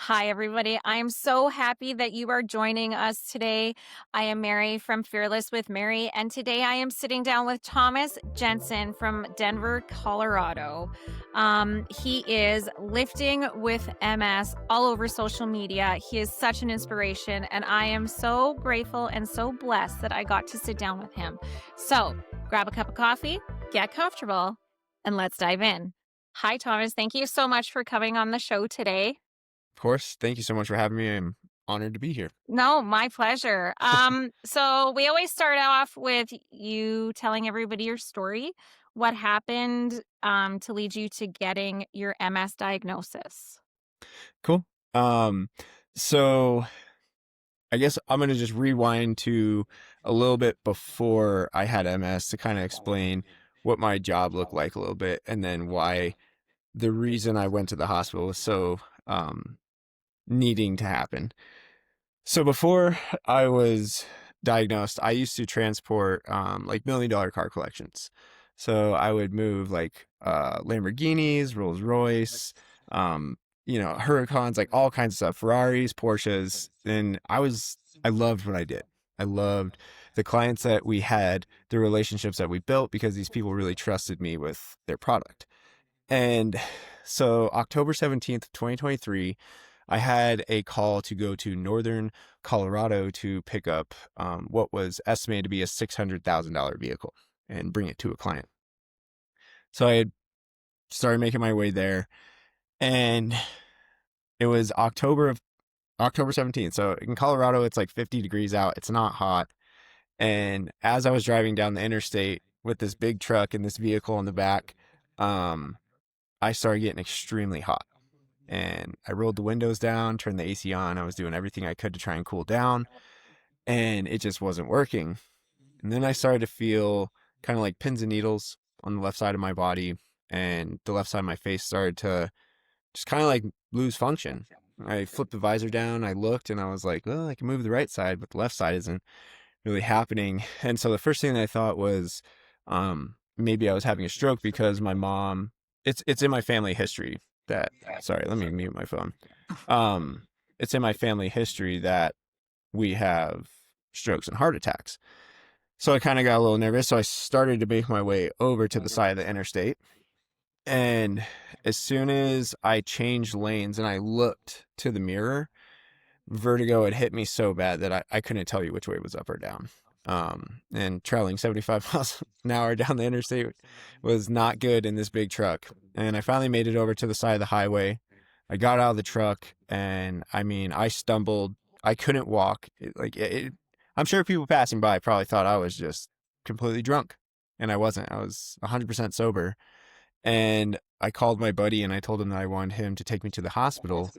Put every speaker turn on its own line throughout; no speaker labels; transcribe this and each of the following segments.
Hi, everybody. I am so happy that you are joining us today. I am Mary from Fearless with Mary, and today I am sitting down with Thomas Jensen from Denver, Colorado. He is lifting with MS all over social media. He is such an inspiration, and I am so grateful and so blessed that I got to sit down with him. So grab a cup of coffee, get comfortable, and let's dive in. Hi, Thomas. Thank you so much for coming on the show today.
Of course. Thank you so much for having me. I'm honored to be here.
No, my pleasure. So we always start off with you telling everybody your story. What happened to lead you to getting your MS diagnosis?
Cool. Um, so I guess I'm going to just rewind to a little bit before I had MS to kind of explain what my job looked like a little bit and then why the reason I went to the hospital was so needing to happen. So before I was diagnosed, I used to transport like $1 million car collections. So I would move like Lamborghinis, Rolls Royce, um, Huracans, like all kinds of stuff, Ferraris, Porsches. And I loved what I did. I loved the clients that we had, the relationships that we built because these people really trusted me with their product. And so October 17th, 2023, I had a call to go to northern Colorado to pick up what was estimated to be a $600,000 vehicle and bring it to a client. So I had started making my way there, and it was October 17th. So in Colorado, it's like 50 degrees out. It's not hot. And as I was driving down the interstate with this big truck and this vehicle in the back, I started getting extremely hot. And I rolled the windows down, turned the AC on. I was doing everything I could to try and cool down, and it just wasn't working. And then I started to feel kind of like pins and needles on the left side of my body, and the left side of my face started to just kind of like lose function. I flipped the visor down, I looked, and I was like, well, I can move the right side, but the left side isn't really happening. And so the first thing that I thought was maybe I was having a stroke because my mom, it's in my family history that, sorry, let me mute my phone. It's in my family history that we have strokes and heart attacks. So I kind of got a little nervous. So I started to make my way over to the side of the interstate. And as soon as I changed lanes and I looked to the mirror, vertigo had hit me so bad that I couldn't tell you which way was up or down. And traveling 75 miles an hour down the interstate was not good in this big truck. And I finally made it over to the side of the highway. I got out of the truck, and I mean, I stumbled. I couldn't walk. I'm sure people passing by probably thought I was just completely drunk, and I wasn't. I was 100% sober. And I called my buddy and I told him that I wanted him to take me to the hospital.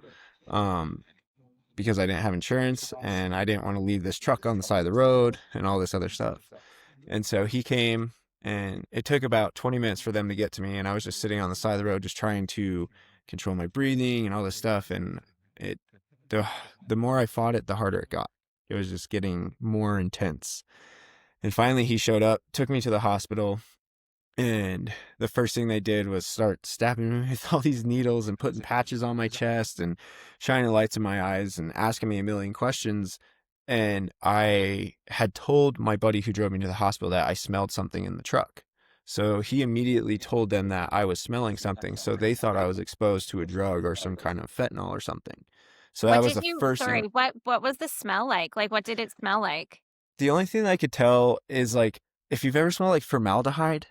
Because I didn't have insurance and I didn't want to leave this truck on the side of the road and all this other stuff. And so he came, and it took about 20 minutes for them to get to me. And I was just sitting on the side of the road, just trying to control my breathing and all this stuff. And the more I fought it, the harder it got. It was just getting more intense. And finally he showed up, took me to the hospital. And the first thing they did was start stabbing me with all these needles and putting patches on my chest and shining lights in my eyes and asking me a million questions. And I had told my buddy who drove me to the hospital that I smelled something in the truck. So he immediately told them that I was smelling something. So they thought I was exposed to a drug or some kind of fentanyl or something. So that
What
was
did
the
you,
first
sorry,
thing.
what was the smell like? Like, what did it smell like?
The only thing that I could tell is like, if you've ever smelled like formaldehyde,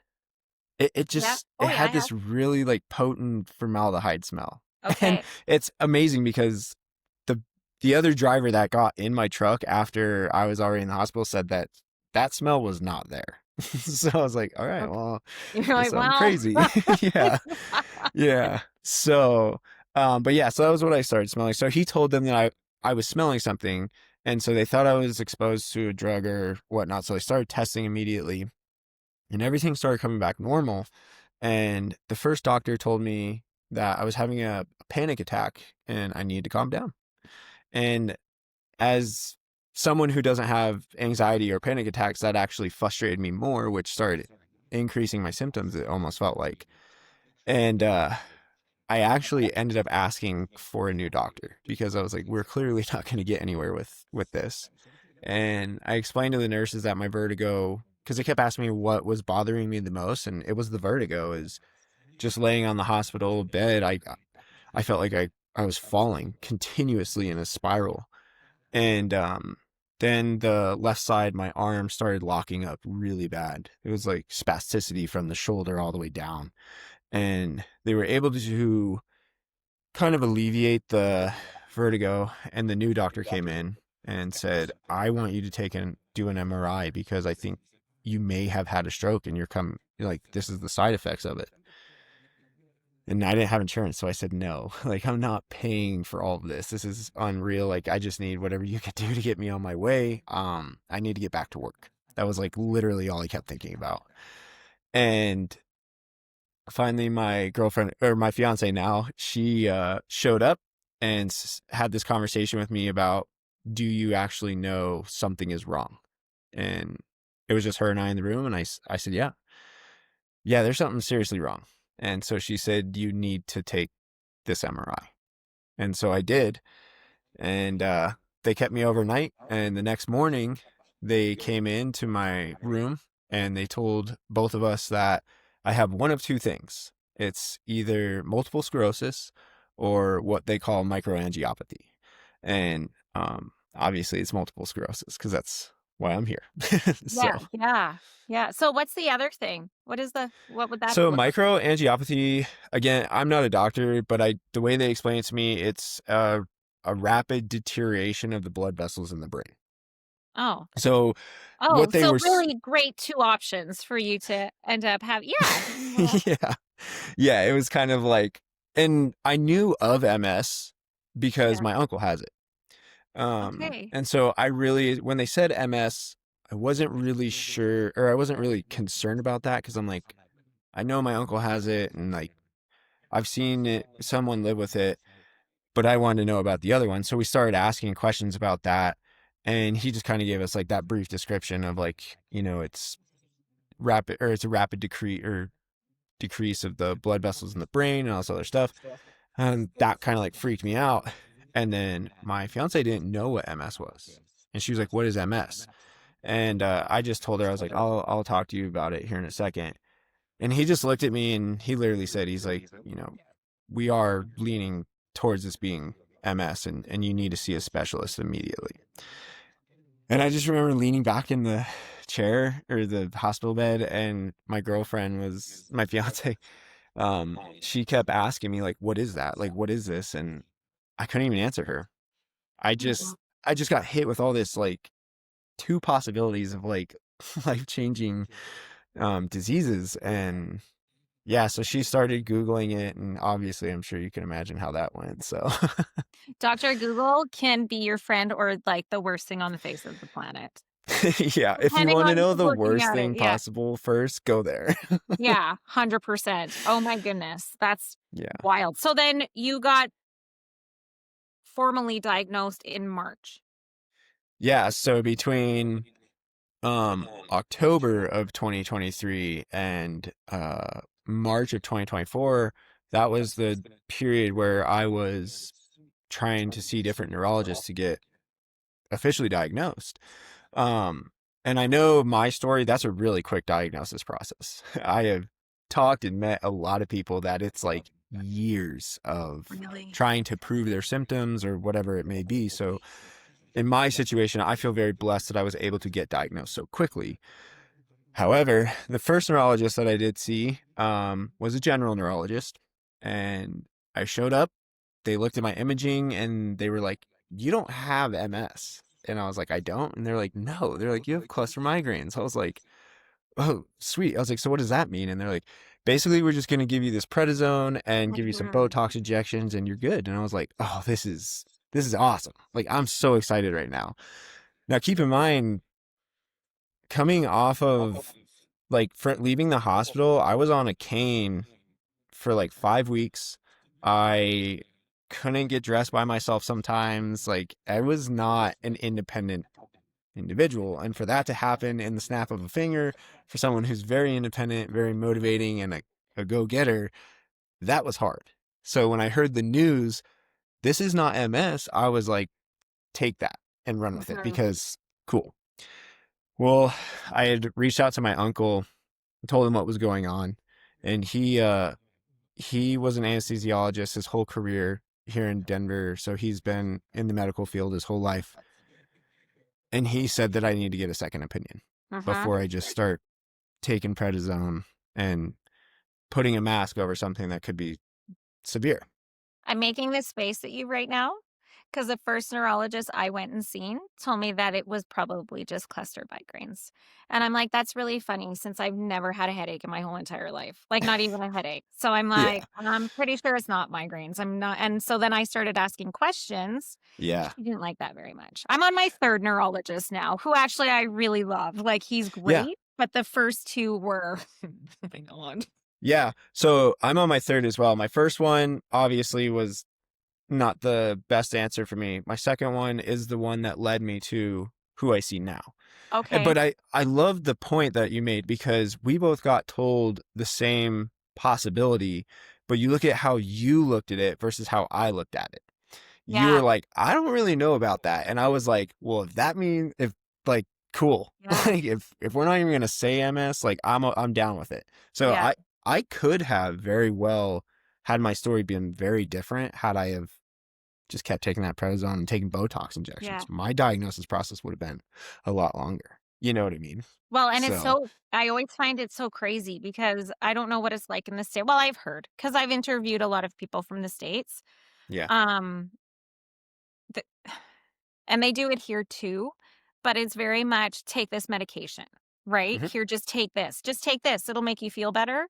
it
Yeah.
just
Oh,
it
yeah, I
had
have.
this really like potent formaldehyde smell. And
Okay.
it's amazing because the the other driver that got in my truck after I was already in the hospital said that that smell was not there. So I was like, all right,
Okay.
well,
You're
guess
like,
I'm
well,
crazy. Yeah. Yeah. So but yeah, so that was what I started smelling. So he told them that I was smelling something, and so they thought I was exposed to a drug or whatnot. So they started testing immediately, and everything started coming back normal. And the first doctor told me that I was having a panic attack and I needed to calm down. And as someone who doesn't have anxiety or panic attacks, that actually frustrated me more, which started increasing my symptoms, it almost felt like. And I actually ended up asking for a new doctor because I was like, we're clearly not going to get anywhere with this. And I explained to the nurses that my vertigo, because they kept asking me what was bothering me the most, and it was the vertigo. Is just laying on the hospital bed, I felt like I was falling continuously in a spiral. And then the left side, my arm started locking up really bad. It was like spasticity from the shoulder all the way down. And they were able to kind of alleviate the vertigo. And the new doctor came in and said, I want you to do an MRI because I think you may have had a stroke and like, this is the side effects of it. And I didn't have insurance, so I said no. Like, I'm not paying for all of this. This is unreal. Like, I just need whatever you could do to get me on my way. I need to get back to work. That was like literally all I kept thinking about. And finally, my girlfriend, or my fiance now, she showed up and had this conversation with me about, do you actually know something is wrong? And it was just her and I in the room, and I said, yeah, there's something seriously wrong. And so she said, you need to take this MRI. And so I did. And they kept me overnight. And the next morning, they came into my room and they told both of us that I have one of two things. It's either multiple sclerosis or what they call microangiopathy. And obviously, it's multiple sclerosis because that's why I'm here.
Yeah,
So.
yeah, yeah. So what's the other thing? What would that
So
look like?
microangiopathy, again, I'm not a doctor, but the way they explain it to me, it's a rapid deterioration of the blood vessels in the brain.
Oh.
So
Oh,
what they
so
were,
really great 2 options for you to end up having. Yeah. Well,
yeah, yeah, it was kind of like, and I knew of MS because
yeah.
my uncle has it.
Okay.
And so when they said MS, I wasn't really sure, or I wasn't really concerned about that because I'm like, I know my uncle has it, and like I've seen someone live with it, but I wanted to know about the other one. So we started asking questions about that. And he just kind of gave us like that brief description of like, it's it's a rapid decrease of the blood vessels in the brain and all this other stuff. And that kind of like freaked me out. And then my fiance didn't know what MS was. And she was like, what is MS? And I just told her, I was like, I'll talk to you about it here in a second. And he just looked at me and he literally said, he's like, we are leaning towards this being MS, and you need to see a specialist immediately. And I just remember leaning back in the chair or the hospital bed, and my fiance, she kept asking me like, what is that? Like, what is this? And I couldn't even answer her. I
Mhm.
just, I just got hit with all this like two possibilities of like life changing diseases. And yeah, so she started Googling it, and obviously I'm sure you can imagine how that went. So
Doctor Google can be your friend or, like, the worst thing on the face of the planet,
yeah, if you
depending
want to
on
know
who's
the
looking
worst
at it.
thing
Yeah.
possible first, go there.
Yeah, 100%. Oh my goodness, that's
Yeah.
wild. So then you got formally diagnosed in March.
Yeah, so between October of 2023 and March of 2024, that was the period where I was trying to see different neurologists to get officially diagnosed. Um, and I know my story, that's a really quick diagnosis process. I have talked and met a lot of people that it's like years of
Really?
trying to prove their symptoms or whatever it may be. So in my situation, I feel very blessed that I was able to get diagnosed so quickly. However, the first neurologist that I did see was a general neurologist, and I showed up. They looked at my imaging and they were like, "You don't have MS." And I was like, "I don't." And they're like, "No." They're like, "You have cluster migraines." I was like, "Oh, sweet." I was like, "So what does that mean?" And they're like, "Basically, we're just going to give you this prednisone and give you some
Mhm.
Botox injections and you're good." And I was like, "Oh, this is awesome. Like I'm so excited right now." Now, keep in mind, coming off of like leaving the hospital, I was on a cane for like 5 weeks. I couldn't get dressed by myself sometimes. Like I was not an independent individual. And for that to happen in the snap of a finger, for someone who's very independent, very motivating, and a go getter, that was hard. So when I heard the news, this is not MS, I was like, take that and run with it
Mhm.
because cool. Well, I had reached out to my uncle, told him what was going on, and he was an anesthesiologist his whole career here in Denver, so he's been in the medical field his whole life. And he said that I need to get a second opinion
Mhm.
before I just start taking prednisone and putting a mask over something that could be severe.
I'm making this face at you right now because the first neurologist I went and seen told me that it was probably just cluster migraines. And I'm like, that's really funny since I've never had a headache in my whole entire life, like not even a headache. So I'm like,
Yeah.
I'm pretty sure it's not migraines. I'm not. And so then I started asking questions.
Yeah.
She didn't like that very much. I'm on my third neurologist now, who actually I really love. Like he's
Yeah.
great, but the first two were, oh my God.
Yeah. So I'm on my third as well. My first one obviously was not the best answer for me. My second one is the one that led me to who I see now.
Okay.
But I love the point that you made because we both got told the same possibility, but you look at how you looked at it versus how I looked at it. You were
Yeah.
like, I don't really know about that. And I was like, well, if that means if like cool.
Yeah.
Like if we're not even gonna say MS, like I'm down with it. So
Yeah.
I could have very well had my story been very different had I have just kept taking that prednisone and taking Botox
Yeah.
injections. My diagnosis process would have been a lot longer. You know what I mean?
Well, and it's
So
so I always find it so crazy because I don't know what it's like in the state. Well, I've heard because I've interviewed a lot of people from the States.
yeah.
Um, th and they do adhere to, but it's very much take this medication, right?
Hmm.
Here, just take this. Just take this. It'll make you feel better.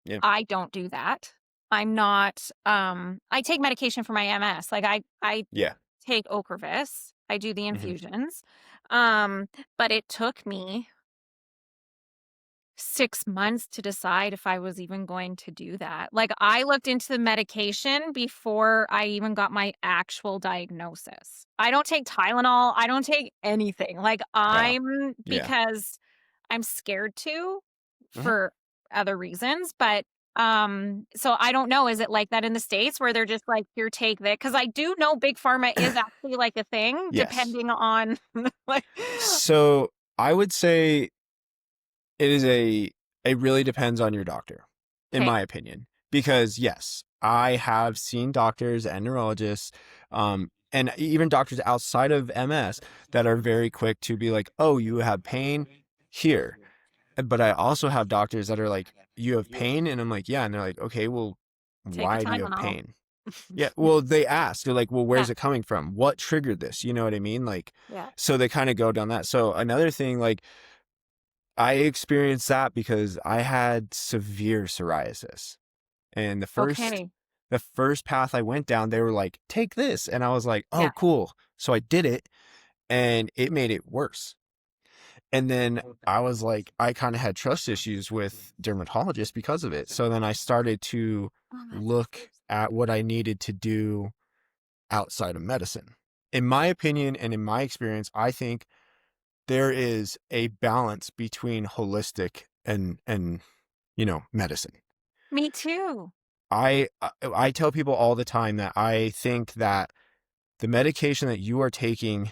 Yeah.
I don't do that. I'm not I take medication for my MS. Like I
Yeah.
take Ocrevus. I do the
Hmm.
infusions. Um, but it took me 6 months to decide if I was even going to do that. Like, I looked into the medication before I even got my actual diagnosis. I don't take Tylenol, I don't take anything. Like,
Oh,
I'm
yeah.
because I'm scared to
Hmm.
for other reasons, but, so I don't know, is it like that in the States where they're just like, "Here, take that?" Because I do know big pharma is actually like a thing
Yes.
depending on, like
So I would say it is it really depends on your doctor, in
Okay.
my opinion. Because yes, I have seen doctors and neurologists, and even doctors outside of MS that are very quick to be like, "Oh, you have pain here." But I also have doctors that are like, "You have pain?" And I'm like, "Yeah." And they're like, "Okay, well,
Take a
why do you have
Tylenol.
pain?" Yeah, well, they ask, they're like, "Well,
Yeah,
where's it coming from? What triggered this?" You know what I mean? Like,
yeah.
so they kind of go down that. So another thing, like, I experienced that because I had severe psoriasis. And
Okay.
the first path I went down, they were like, "Take this." And I was like, "Oh,
Yeah.
cool." So I did it and it made it worse. And then I was like, I kind of had trust issues with dermatologists because of it. So then I started to
Oh, that's
look at what I needed to do outside of medicine. In my opinion and in my experience, I think there is a balance between holistic and medicine.
me too.
I tell people all the time that I think that the medication that you are taking,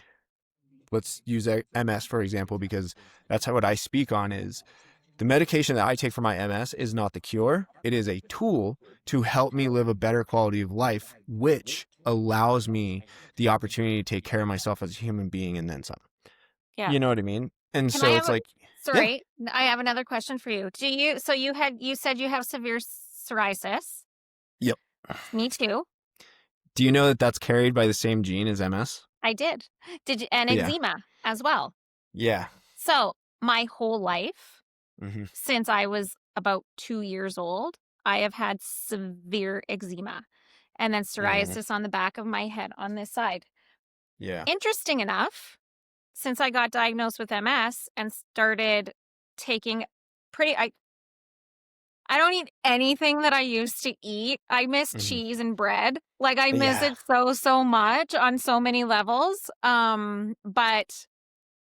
let's use MS for example, because that's what I speak on is the medication that I take for my MS is not the cure. It is a tool to help me live a better quality of life, which allows me the opportunity to take care of myself as a human being and then some.
Yeah.
You know what I mean? And
Can I
so
have
it's
a
like, yeah,
sorry, I have another question for you. Do you so you said you have severe psoriasis.
yep.
Me too.
Do you know that that's carried by the same gene as MS?
I did. Did you and
Yeah.
eczema as well.
Yeah.
So, my whole life,
Hmm.
since I was about 2 years old, I have had severe eczema and then
Hmm.
psoriasis on the back of my head on this side.
Yeah.
Interesting enough, since I got diagnosed with MS and started taking pretty I don't eat anything that I used to eat. I miss
Hmm.
cheese and bread. Like I miss
Yeah.
it so so much on so many levels. But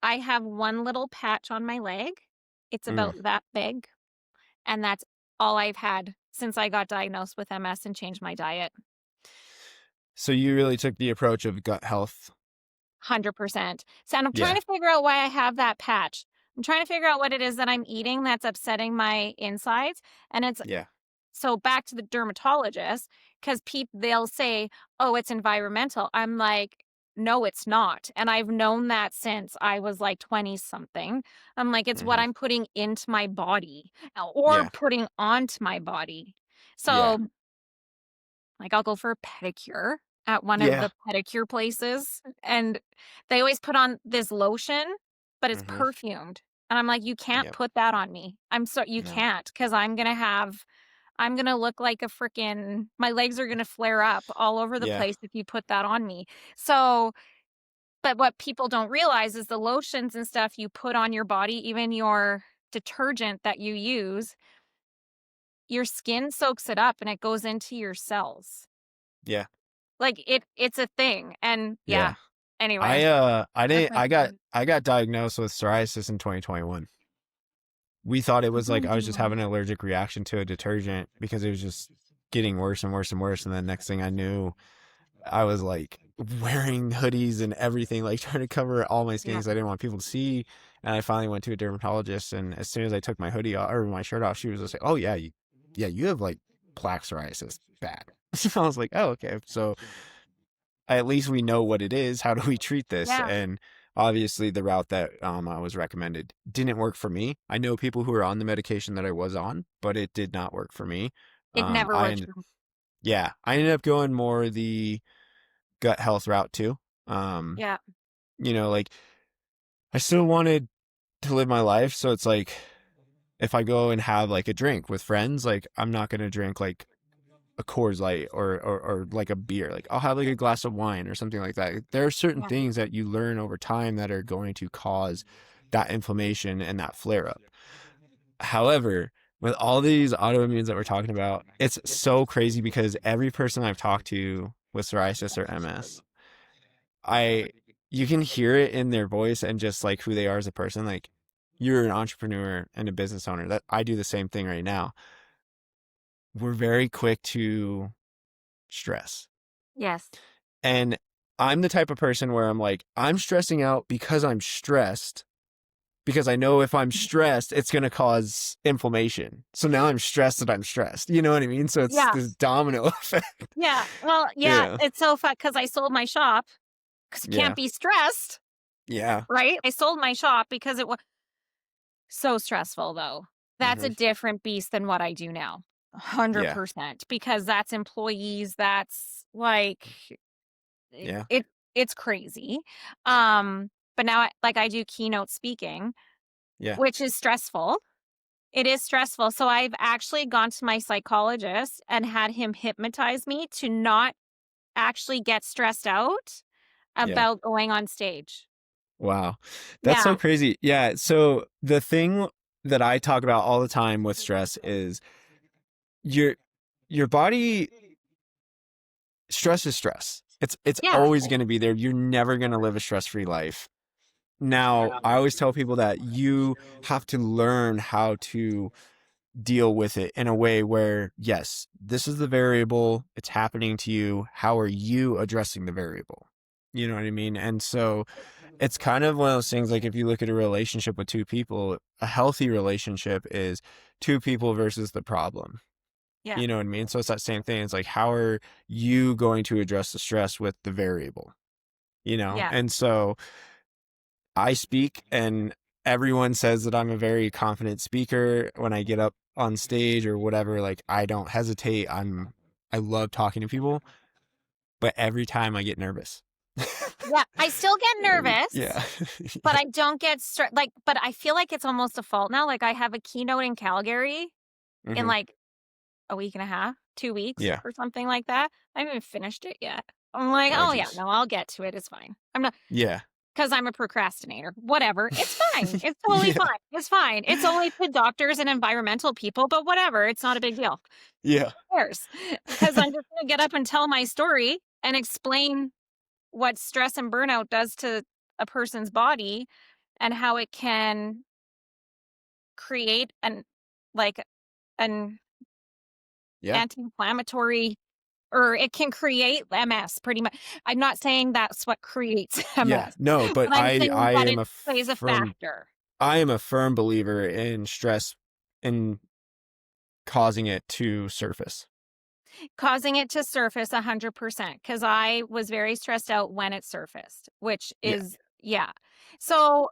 I have one little patch on my leg. It's
Mm.
about that big, and that's all I've had since I got diagnosed with MS and changed my diet.
So you really took the approach of gut health.
100%. So, and I'm trying
Yeah.
to figure out why I have that patch. I'm trying to figure out what it is that I'm eating that's upsetting my insides. And it's
Yeah.
so back to the dermatologist, because they'll say, oh, it's environmental. I'm like, no, it's not. And I've known that since I was like 20 something. I'm like, it's what
Hmm.
I'm putting into my body or
Yeah.
putting onto my body.
Yeah.
So, like, I'll go for a pedicure at one of
Yeah.
the pedicure places, and they always put on this lotion, but it's
Hmm.
perfumed. And I'm like, "You can't
Yep.
put that on me. You
No.
can't, because I'm gonna look like a freaking my legs are gonna flare up all over the
Yeah.
place if you put that on me." So, but what people don't realize is the lotions and stuff you put on your body, even your detergent that you use, your skin soaks it up and it goes into your cells.
Yeah.
Like, it's a thing, and yeah.
Yeah.
Anyway,
I
that's
didn't
my story.
I got diagnosed with psoriasis in 2021. We thought it was like I was just
Oh.
having an allergic reaction to a detergent because it was just getting worse and worse and worse. And then next thing I knew, I was like wearing hoodies and everything, like trying to cover all my skin
Yeah.
because I didn't want people to see. And I finally went to a dermatologist, and as soon as I took my hoodie off or my shirt off, she was just like, "Oh yeah, you have like plaque psoriasis, bad." I was like, "Oh okay." So at least we know what it is. How do we treat this?
Yeah.
And obviously, the route that I was recommended didn't work for me. I know people who are on the medication that I was on, but it did not work for me.
It never
I
worked
ended,
for me.
yeah, I ended up going more the gut health route too. Um,
Yeah.
like I still wanted to live my life, so it's like if I go and have like a drink with friends, like I'm not gonna drink like a Coors Light or like a beer. Like I'll have like a glass of wine or something like that. There are certain
Yeah.
things that you learn over time that are going to cause that inflammation and that flare up. However, with all these autoimmunes that we're talking about, it's so crazy because every person I've talked to with psoriasis or MS, I you can hear it in their voice and just like who they are as a person. Like you're an entrepreneur and a business owner. That I do the same thing right now. We're very quick to stress.
Yes.
And I'm the type of person where I'm like, I'm stressing out because I'm stressed, because I know if I'm stressed, it's going to cause inflammation. So now I'm stressed that I'm stressed. You know what I mean? So it's
Yeah.
this domino effect.
Yeah. Well, yeah,
Yeah.
it's so fun because I sold my shop because I can't
Yeah.
be stressed,
Yeah.
right? I sold my shop because it was so stressful, though. That's a
Hmm.
different beast than what I do now.
Yeah.
100%, because that's employees, that's like it,
Yeah.
it it's crazy. But now I do keynote speaking,
Yeah.
which is stressful. It is stressful. So I've actually gone to my psychologist and had him hypnotize me to not actually get stressed out
Yeah.
about going on stage.
Wow. That's so
Yeah.
crazy. Yeah. So the thing that I talk about all the time with stress is your your body stress is stress. It's
Yeah.
always going to be there. You're never going to live a stress-free life. Now, I always tell people that you have to learn how to deal with it in a way where, yes, this is the variable, it's happening to you. How are you addressing the variable? You know what I mean? And so it's kind of one of those things like if you look at a relationship with two people, a healthy relationship is two people versus the problem.
Yeah.
You know what I mean? So it's that same thing. It's like, how are you going to address the stress with the variable?
Yeah.
And so I speak, and everyone says that I'm a very confident speaker when I get up on stage or whatever. Like, I don't hesitate. I love talking to people, but every time I get nervous.
Yeah. I still get
Yeah.
nervous, but
Yeah.
I don't get stressed. But I feel like it's almost a fault now. Like I have a keynote in Calgary in
Hmm.
like a week and a half, 2 weeks
Yeah.
or something like that. I haven't even finished it yet. I'm like,
Oh,
oh yeah,
geez.
no, I'll get to it. It's fine. I'm not,
Yeah.
because I'm a procrastinator. Whatever. It's fine. It's totally
Yeah.
fine. It's fine. It's only to doctors and environmental people, but whatever. It's not a big deal.
Yeah.
Who cares? Because I'm just going to get up and tell my story and explain what stress and burnout does to a person's body and how it can create an, like, an
Yeah.
anti-inflammatory, or it can create MS pretty much. I'm not saying that's what creates
Yeah.
MS,
No, but
but I'm saying
I
that
am
it
a
plays a
firm
factor,
I am a firm believer in stress in causing it to surface.
causing it to surface 100%, because I was very stressed out when it surfaced, which
Yeah.
is, yeah. So,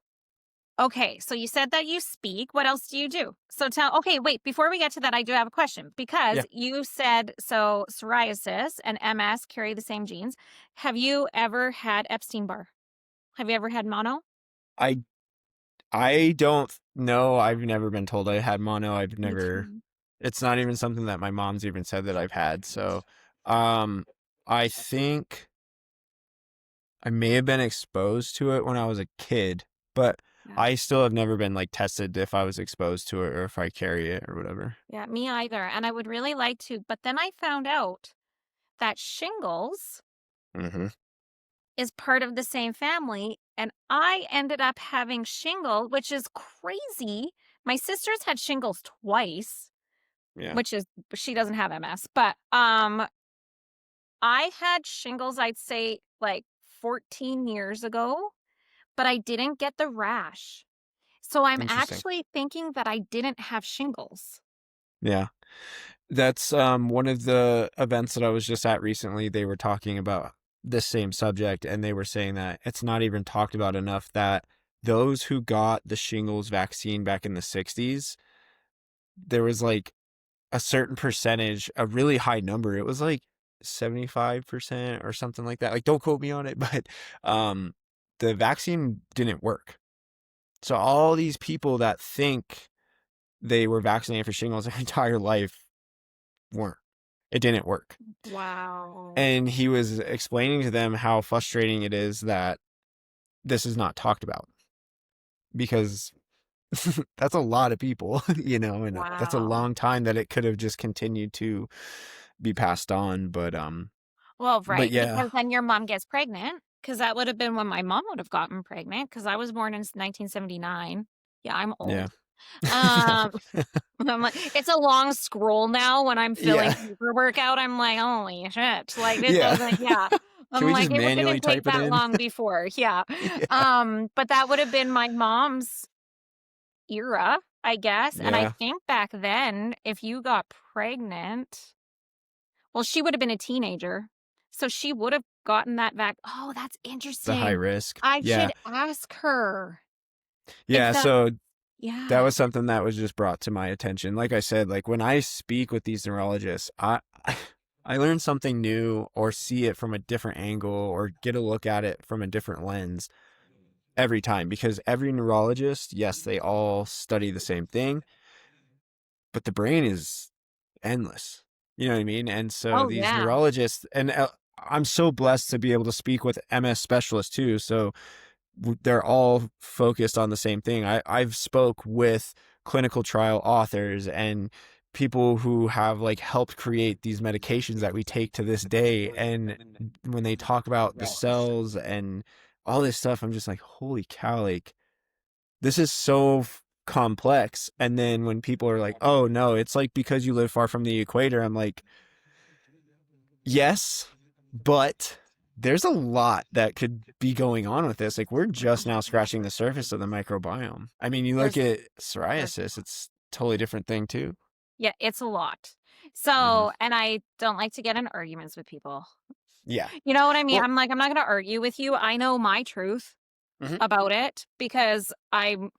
okay, so you said that you speak. What else do you do? So okay, wait, before we get to that, I do have a question, because
Yeah.
you said, so psoriasis and MS carry the same genes. Have you ever had Epstein-Barr? Have you ever had mono?
I I don't know. I've never been told I had mono.
Me too.
It's not even something that my mom's even said that I've had. So, um, I think I may have been exposed to it when I was a kid, but
Yeah.
I still have never been like tested if I was exposed to it or if I carry it or whatever.
Yeah, me either. And I would really like to, but then I found out that shingles
Mm-hmm.
is part of the same family. And I ended up having shingle, which is crazy. My sister's had shingles twice,
Yeah.
which is, she doesn't have MS, but I had shingles, I'd say like 14 years ago, but I didn't get the rash. So I'm
Interesting.
actually thinking that I didn't have shingles.
Yeah. That's one of the events that I was just at recently. They were talking about this same subject and they were saying that it's not even talked about enough that those who got the shingles vaccine back in the 60s, there was like a certain percentage, a really high number. It was like 75% or something like that. Like, don't quote me on it, but um, the vaccine didn't work. So all these people that think they were vaccinated for shingles their entire life weren't. It didn't work.
Wow.
And he was explaining to them how frustrating it is that this is not talked about because that's a lot of people, and that's a
Wow.
long time that it could have just continued to be passed on.
Well,
But
right,
yeah,
because then your mom gets pregnant, because that would have been when my mom would have gotten pregnant, because I was born in 1979. Yeah, I'm
yeah,
old. Um, I'm like, it's a long scroll now when I'm filling
yeah,
paperwork out. I'm like, holy shit! Like this
yeah.
doesn't. Yeah,
Can
I'm
we
like,
just
it
manually
didn't take
type it
that
in?
long before. Yeah.
Yeah,
But that would have been my mom's era, I guess. And I
yeah.
think back then, if you got pregnant, well, she would have been a teenager. So she would have gotten that Oh, that's
The high
interesting.
risk.
I
Yeah,
should ask her if
yeah.
that,
So that
yeah.
was something that was just brought to my attention. Like I said, like when I speak with these neurologists, I learn something new or see it from a different angle or get a look at it from a different lens every time because every neurologist, yes, they all study the same thing, but the brain is endless. You know what I mean? And so
Oh,
these
yeah.
neurologists, and I'm so blessed to be able to speak with MS specialists too. So they're all focused on the same thing. I've spoke with clinical trial authors and people who have like helped create these medications that we take to this day. And when they talk about the cells and all this stuff, I'm just like, holy cow, like this is so complex. And then when people are like, oh no, it's like because you live far from the equator, I'm like, yes, but there's a lot that could be going on with this. Like we're just now scratching the surface of the microbiome. I mean, you look
There's,
at
there's,
psoriasis, it's a totally different thing too.
yeah, it's a lot.
Hmm.
So, and I don't like to get in arguments with people.
Yeah.
You know what I mean?
Well,
I'm like, I'm not going to argue with you. I know my truth
hmm.
about it, because I'm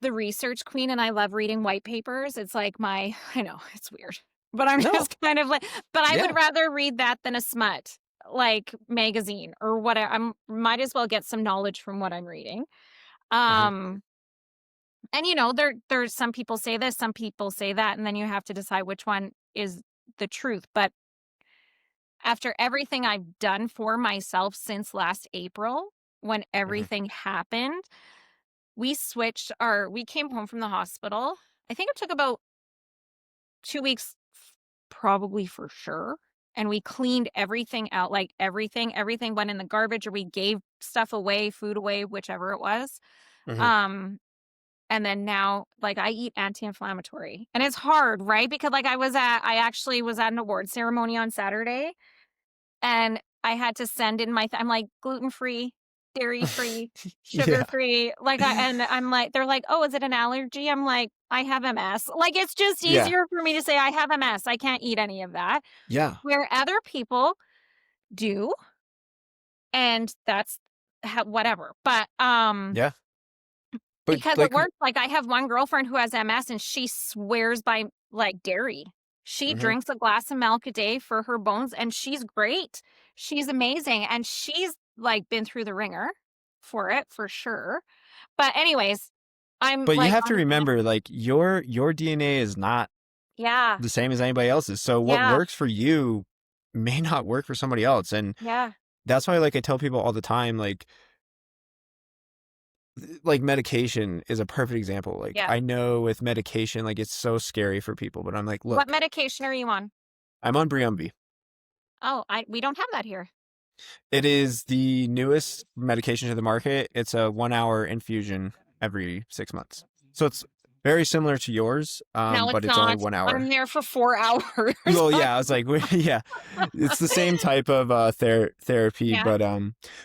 the research queen and I love reading white papers. It's like I know it's weird, but I'm
No.
just kind of like, but I would
Yeah.
rather read that than a smut like magazine or whatever. Might as well get some knowledge from what I'm reading.
Uh-huh.
Um, and there's some people say this, some people say that, and then you have to decide which one is the truth. But after everything I've done for myself since last April, when
Hmm.
everything happened, we came home from the hospital. I think it took about 2 weeks, probably for sure. And we cleaned everything out, like everything went in the garbage, or we gave stuff away, food away, whichever it was.
Hmm.
Um, And then now, like, I eat anti-inflammatory, and it's hard, right? Because, like, I actually was at an award ceremony on Saturday, and I had to send in I'm like, gluten-free, dairy-free,
Yeah.
sugar-free, like, and I'm like they're like, "Oh, is it an allergy?" I'm like, "I have MS." Like, it's just
Yeah.
easier for me to say, "I have MS, I can't eat any of that,"
Yeah.
where other people do, and that's whatever, but,
Yeah. But
because it
like,
works, like, I have one girlfriend who has MS, and she swears by, like, dairy. She
mhm.
drinks a glass of milk a day for her bones, and she's great. She's amazing, and she's, like, been through the ringer for it, for sure. But anyways, I'm,
But you
like,
have to
on the
remember, like, your DNA is not
Yeah,
the same as anybody else's. So what
yeah,
works for you may not work for somebody else. And
yeah,
that's why, like, I tell people all the time, like medication is a perfect example. Like,
yeah.
I know with medication, like, it's so scary for people, but I'm like,
What
look,
medication are you on?
I'm on Briumvi.
Oh, we don't have that here.
It is the newest medication to the market. It's a 1 hour infusion every 6 months. So it's very similar to yours,
No,
but
it's
it's only
not.
1 hour.
I'm there for 4 hours.
Well, yeah, I was like, yeah, it's the same type of therapy,
Yeah,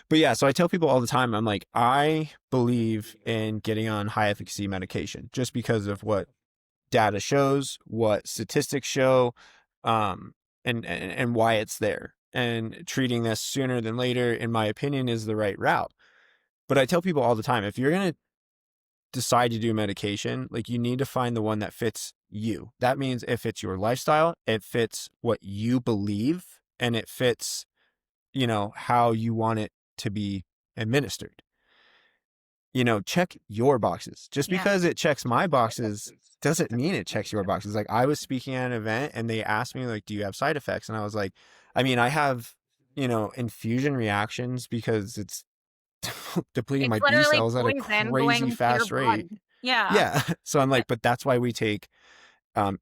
but yeah. So I tell people all the time, I'm like, I believe in getting on high efficacy medication just because of what data shows, what statistics show, um, and why it's there. And treating this sooner than later, in my opinion, is the right route. But I tell people all the time, if you're gonna decide to do medication, like, you need to find the one that fits you. That means it fits your lifestyle, it fits what you believe, and it fits, how you want it to be administered. Check your boxes. Just
yeah.
because it checks my boxes doesn't mean it checks your boxes. Like, I was speaking at an event and they asked me, like, do you have side effects? And I was like, I mean, I have, infusion reactions because it's depleting
It's
my B
literally
cells at a
poison going
crazy
into your
fast
blood.
rate.
Yeah,
Yeah. So I'm
eh
like, but that's why we take, the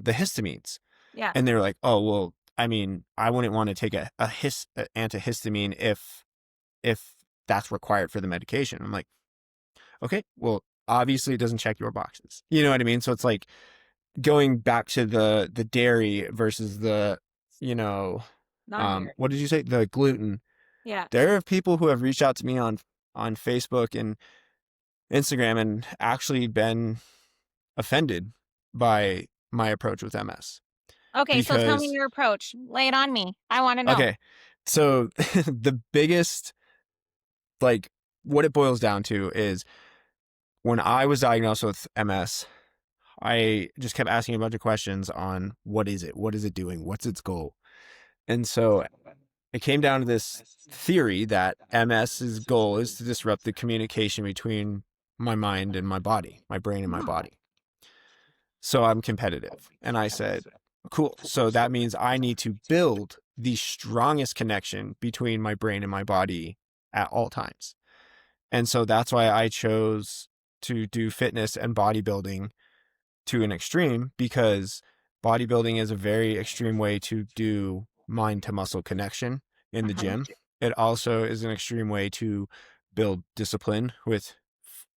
histamines.
yeah.
And they're like, oh, well, I mean, I wouldn't want to take a antihistamine if that's required for the medication. I'm like, okay, well, obviously it doesn't check your boxes. You know what I mean? So it's like going back to the dairy versus the, you know,
Non-dairy.
what did you say? The gluten.
Yeah.
There are people who have reached out to me on Facebook and Instagram and actually been offended by my approach with MS
Okay, so tell me
because
your approach. Lay it on me. I wanna know.
okay, so the biggest, like, what it boils down to is when I was diagnosed with MS, I just kept asking a bunch of questions on what is it? What is it doing? What's its goal? And so it came down to this theory that MS's goal is to disrupt the communication between my mind and my body, my brain and my body. So I'm competitive. And I said, cool. So that means I need to build the strongest connection between my brain and my body at all times. And so that's why I chose to do fitness and bodybuilding to an extreme, because bodybuilding is a very extreme way to do mind to muscle connection in the
Mhm.
gym. It also is an extreme way to build discipline with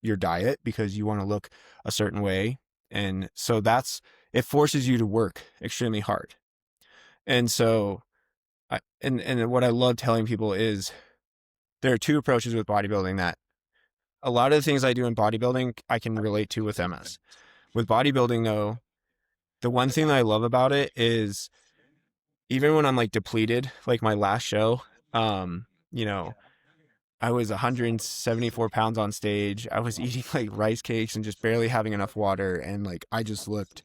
your diet because you want to look a certain way. And so it forces you to work extremely hard. And so and what I love telling people is there are two approaches with bodybuilding that a lot of the things I do in bodybuilding I can relate to with MS. With bodybuilding though, the one thing that I love about it is even when I'm like depleted, like my last show, um, you know, I was 174 pounds on stage. I was eating like rice cakes and just barely having enough water. And like, I just looked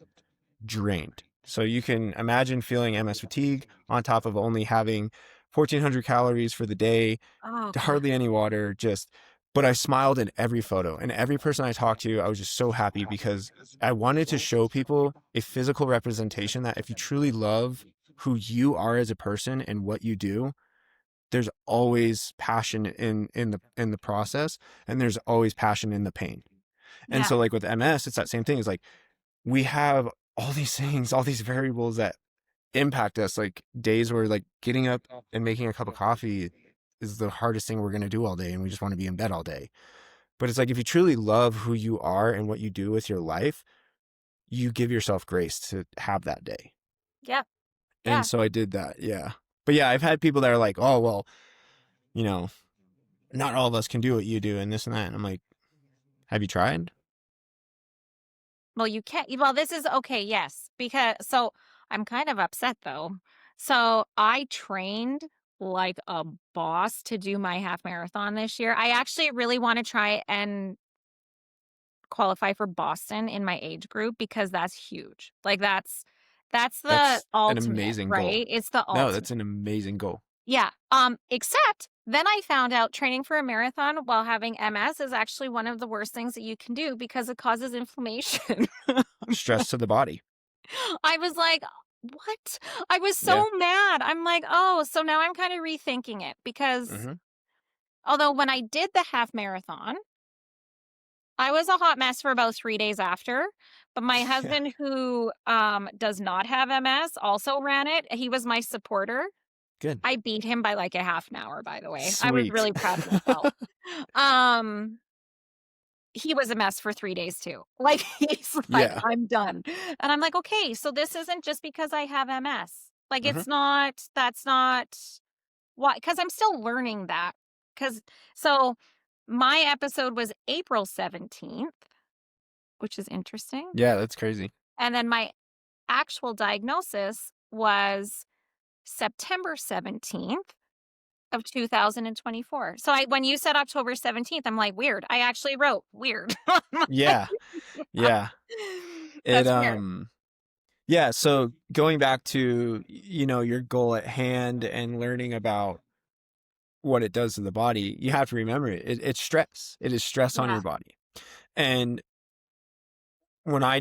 drained. So you can imagine feeling MS fatigue on top of only having 1,400 calories for the day,
Oh, god.
hardly any water, but I smiled in every photo and every person I talked to, I was just so happy because I wanted to show people a physical representation that if you truly love who you are as a person and what you do, there's always passion in the process, and there's always passion in the pain. And
Yeah,
so like with MS, it's that same thing. It's like we have all these things, all these variables that impact us, like days where like getting up and making a cup of coffee is the hardest thing we're going to do all day and we just want to be in bed all day. But it's like, if you truly love who you are and what you do with your life, you give yourself grace to have that day.
Yeah.
And
Yeah.
so I did that. Yeah. But yeah, I've had people that are like, oh, well, you know, not all of us can do what you do and this and that. And I'm like, have you tried?
Well, you can't. Well, this is okay. Yes. Because so I'm kind of upset though. So I trained like a boss to do my half marathon this year. I actually really want to try and qualify for Boston in my age group because that's huge. Like that's the
That's an
ultimate,
amazing goal.
right? It's the
No,
ultimate.
that's an amazing goal.
Yeah. Except then I found out training for a marathon while having MS is actually one of the worst things that you can do because it causes inflammation.
Stress to the body.
I was like, what? I was
Yeah.
so mad. I'm like, oh, so now I'm kind of rethinking it because
Hmm.
although when I did the half marathon, I was a hot mess for about 3 days after, but my
Yeah.
husband who, does not have MS also ran it. He was my supporter.
Good.
I beat him by, like, a half an hour, by the way. I was
Sweet.
really proud of myself. Um, he was a mess for 3 days too. Like, he's like,
Yeah.
"I'm done." And I'm like, "Okay, so this isn't just because I have MS. Like,
Hmm.
it's not that's not why. Because 'cause I'm still learning that. Because so my episode was April 17th, which is interesting.
Yeah, that's crazy.
And then my actual diagnosis was September 17th of 2024. So when you said October 17th, I'm like, weird. I actually wrote weird.
Yeah. Yeah. It
That's weird.
yeah, so going back to, your goal at hand and learning about what it does to the body, you have to remember it's stress. It is stress on
Yeah.
your body. And when I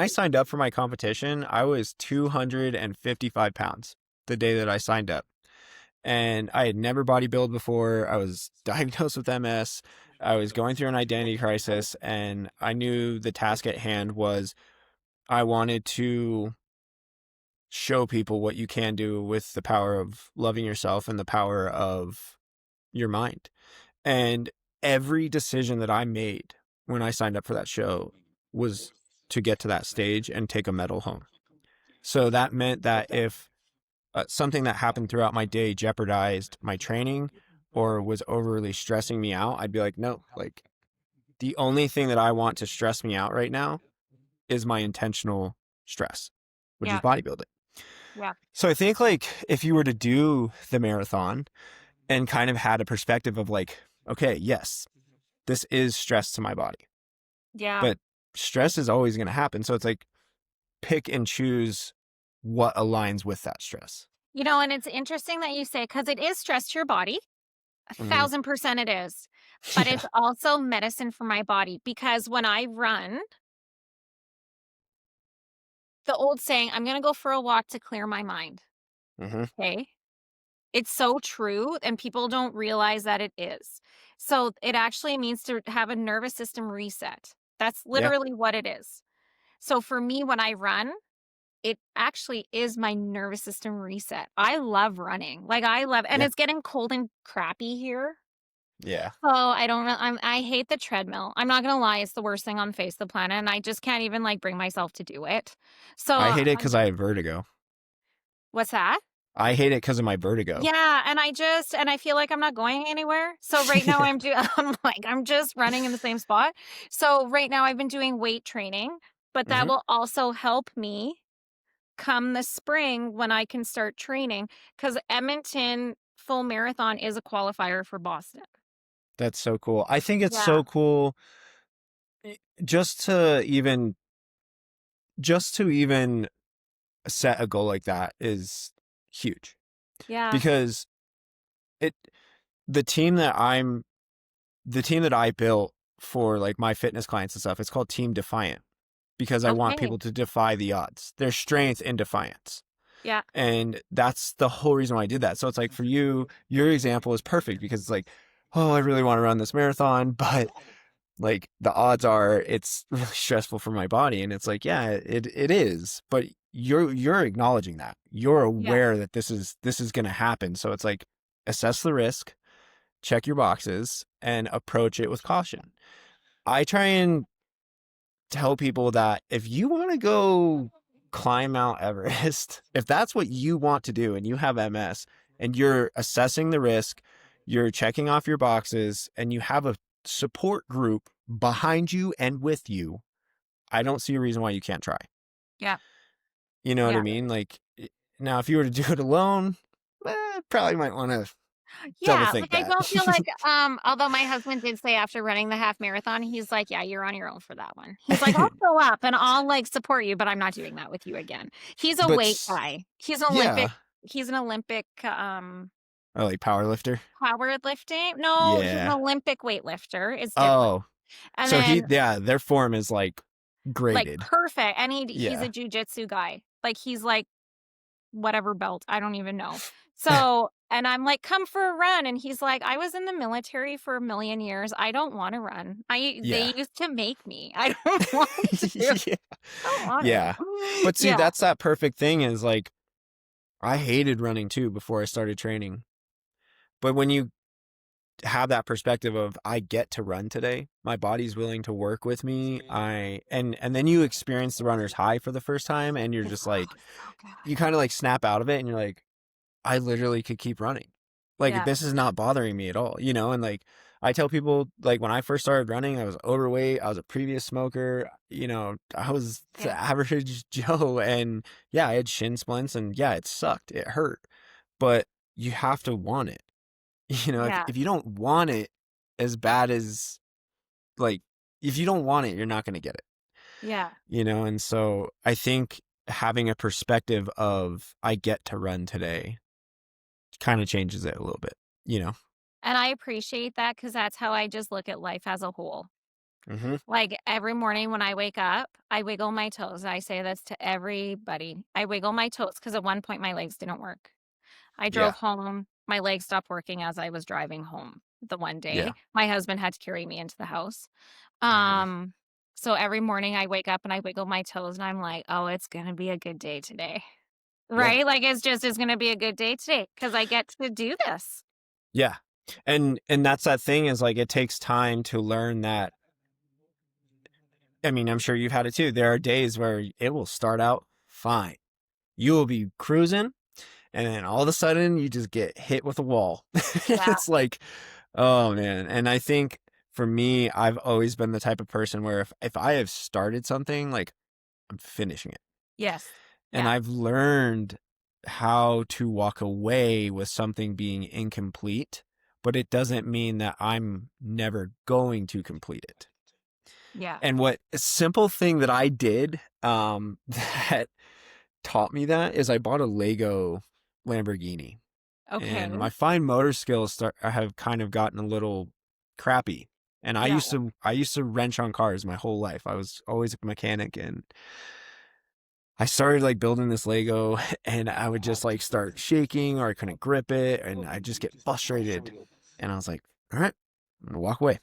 signed up for my competition, I was 255 pounds the day that I signed up. And I had never bodybuilded before. I was diagnosed with MS. I was going through an identity crisis, and I knew the task at hand was I wanted to show people what you can do with the power of loving yourself and the power of your mind. And every decision that I made when I signed up for that show was to get to that stage and take a medal home. So that meant that if something that happened throughout my day jeopardized my training or was overly stressing me out, I'd be like, no, like the only thing that I want to stress me out right now is my intentional stress, which is
Yeah.
bodybuilding.
Yeah.
So I think like if you were to do the marathon and kind of had a perspective of like, okay, yes, this is stress to my body,
Yeah.
but stress is always going to happen. So it's like pick and choose what aligns with that stress.
And it's interesting that you say because it is stress to your body.
Hmm.
1,000% it is. But
Yeah.
it's also medicine for my body because when I run, the old saying, I'm going to go for a walk to clear my mind.
Hmm.
Okay. It's so true, and people don't realize that it is. So it actually means to have a nervous system reset. That's
Yeah.
literally what it is. So for me, when I run, it actually is my nervous system reset. I love running. Like I love, and
Yeah.
it's getting cold and crappy here.
Yeah.
So I don't, I hate the treadmill. I'm not gonna lie, it's the worst thing on the face of the planet, and I just can't even like bring myself to do it. So
I hate it because I have vertigo.
what's that?
I hate it because of my vertigo.
Yeah, and I feel like I'm not going anywhere. So right now
Yeah.
I'm just running in the same spot. So right now I've been doing weight training, but that
Hmm.
will also help me come the spring when I can start training cuz Edmonton full marathon is a qualifier for Boston.
That's so cool. I think it's
Yeah.
so cool just to even set a goal like that is huge
Yeah.
because it the team that I'm the team that I built for like my fitness clients and stuff, it's called Team Defiant because I want
Okay.
people to defy the odds, their strength in defiance.
Yeah.
And that's the whole reason why I did that. So it's like for you, your example is perfect because it's like, oh, I really want to run this marathon, but like the odds are it's really stressful for my body. And it's like, yeah, it is, but you're acknowledging that. You're
Yeah.
aware that this is going to happen. So it's like assess the risk check your boxes, and approach it with caution. I try and tell people that if you want to go climb Mount Everest, if that's what you want to do and you have MS and you're assessing the risk, you're checking off your boxes, and you have a support group behind you and with you, I don't see a reason why you can't try.
Yeah.
You know what I
Yeah.
mean? Like, now, if you were to do it alone, probably might want to double
Yeah, like,
think
I
that.
don't feel like, although my husband did say after running the half marathon, he's like, "Yeah, you're on your own for that one." He's like, "I'll show up and I'll, like, support you, but I'm not doing that with you again." He's a weight
But
guy.
yeah,
He's an Olympic,
I like power lifter.
powerlifting. No, he's an
Yeah.
Olympic weightlifter, it's different.
Oh,
And
so
then,
their form is like
like,
graded.
perfect, and he's a
Yeah.
jujitsu guy. Like, he's, like, whatever belt, I don't even know. So, and I'm like, "Come for a run," and he's like, "I was in the military for a million years. I don't wanna run.
Yeah.
They used to make me. I don't want to.
Yeah.
I don't want
Yeah.
to."
But see,
Yeah.
that's that perfect thing is like, I hated running too before I started training. But when you have that perspective of I get to run today, my body's willing to work with me. And then you experience the runner's high for the first time, and you're
It's
just like,
so
you
good.
kind of like snap out of it and you're like, I literally could keep running. Like,
Yeah,
this is not bothering me at all, you know? And like, I tell people, like, when I first started running, I was overweight. I was a previous smoker. You know, I was the
yeah,
average Joe. And yeah, I had shin splints, and yeah, it sucked. It hurt. But you have to want it. You know,
yeah,
if you don't want it as bad as, like, if you don't want it, you're not going to get it,
yeah.
you know? And so I think having a perspective of I get to run today kind of changes it a little bit, you know?
And I appreciate that because that's how I just look at life as a whole.
Hmm.
Like, every morning when I wake up, I wiggle my toes. I say this to everybody. I wiggle my toes because at one point my legs didn't work. I
Yeah.
drove home, my legs stopped working as I was driving home the one
Yeah.
day. My husband had to carry me into the house.
Hmm.
Um, so every morning I wake up and I wiggle my toes and I'm like, "Oh, it's gonna be a good day today."
Yeah.
Right? Like, it's gonna be a good day today because I get to do this.
Yeah. And that's that thing is like, it takes time to learn that. I mean, I'm sure you've had it too. There are days where it will start out fine. You will be cruising, and then all of a sudden you just get hit with a wall.
Yeah.
It's like, oh man. And I think for me, I've always been the type of person where if I have started something, like, I'm finishing it.
Yes.
And
Yeah.
I've learned how to walk away with something being incomplete, but it doesn't mean that I'm never going to complete it.
Yeah.
And what a simple thing that I did, that taught me that is I bought a Lego Lamborghini,
Okay.
and my fine motor skills have kind of gotten a little crappy. And
Yeah.
I used to wrench on cars my whole life. I was always a mechanic, and I started like building this Lego, and I would just like start shaking, or I couldn't grip it, and I just get frustrated. And I was like, all right, I'm gonna walk away.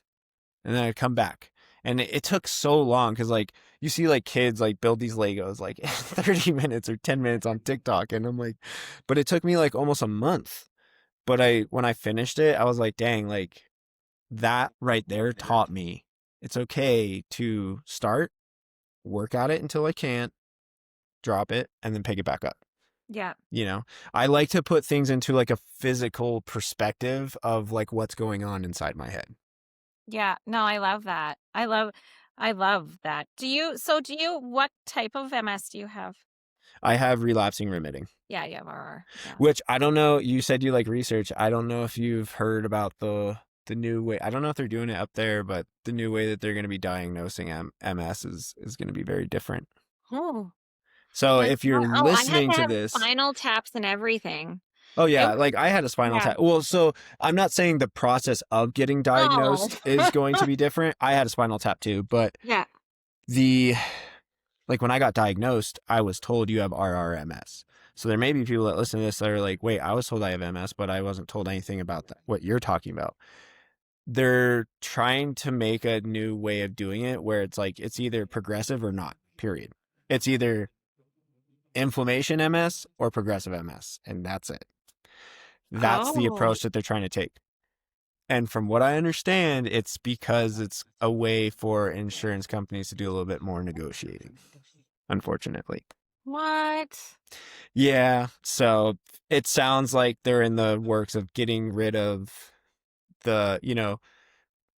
And then I'd come back. And it took so long because, like, you see like kids like build these Legos like 30 minutes or 10 minutes on TikTok. And I'm like, but it took me like almost a month. But when I finished it, I was like, dang, like, that right there taught me it's okay to start, work at it until I can't, drop it, and then pick it back up.
Yeah.
You know, I like to put things into like a physical perspective of like what's going on inside my head.
Yeah. No, I love that. I love that. What type of MS do you have?
I have relapsing remitting,
Yeah, you have RR. Yeah.
which I don't know. You said you like research. I don't know if you've heard about the new way. I don't know if they're doing it up there, but the new way that they're going to be diagnosing MS is going to be very different.
Oh,
So
like
if you're
what? Oh, I had
listening
to
to
have
this,
spinal taps and everything.
oh
It
yeah,
was
like I had a spinal
yeah.
tap. Well, so I'm not saying the process of getting
Oh.
diagnosed is going to be different. I had a spinal tap too, but
Yeah.
the like when I got diagnosed, I was told you have RRMS. So there may be people that listen to this that are like, wait, I was told I have MS, but I wasn't told anything about that, what you're talking about. They're trying to make a new way of doing it where it's like, it's either progressive or not, period. It's either inflammation MS or progressive MS, and that's it. That's the
Oh.
approach that they're trying to take. And from what I understand, it's because it's a way for insurance companies to do a little bit more negotiating, unfortunately.
What?
Yeah, so it sounds like they're in the works of getting rid of the,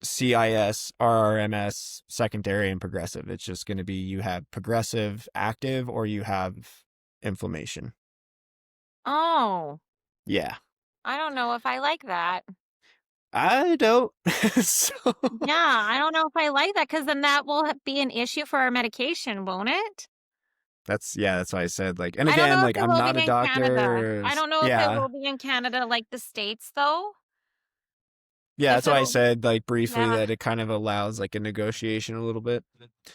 CIS, RRMS, secondary, and progressive. It's just going to be you have progressive active or you have inflammation.
Oh,
Yeah.
I don't know if I like that.
I don't. So
Yeah, I don't know if I like that because then that will be an issue for our medication, won't it?
that's why I said like, and
I don't
again,
know if
like
it
I'm
will
not
be
a
in Canada.
doctor.
I don't know if it
Yeah.
will be in Canada like the States, though.
Yeah,
If
that's why I
it'll,
said like briefly
yeah.
that it kind of allows like a negotiation a little bit.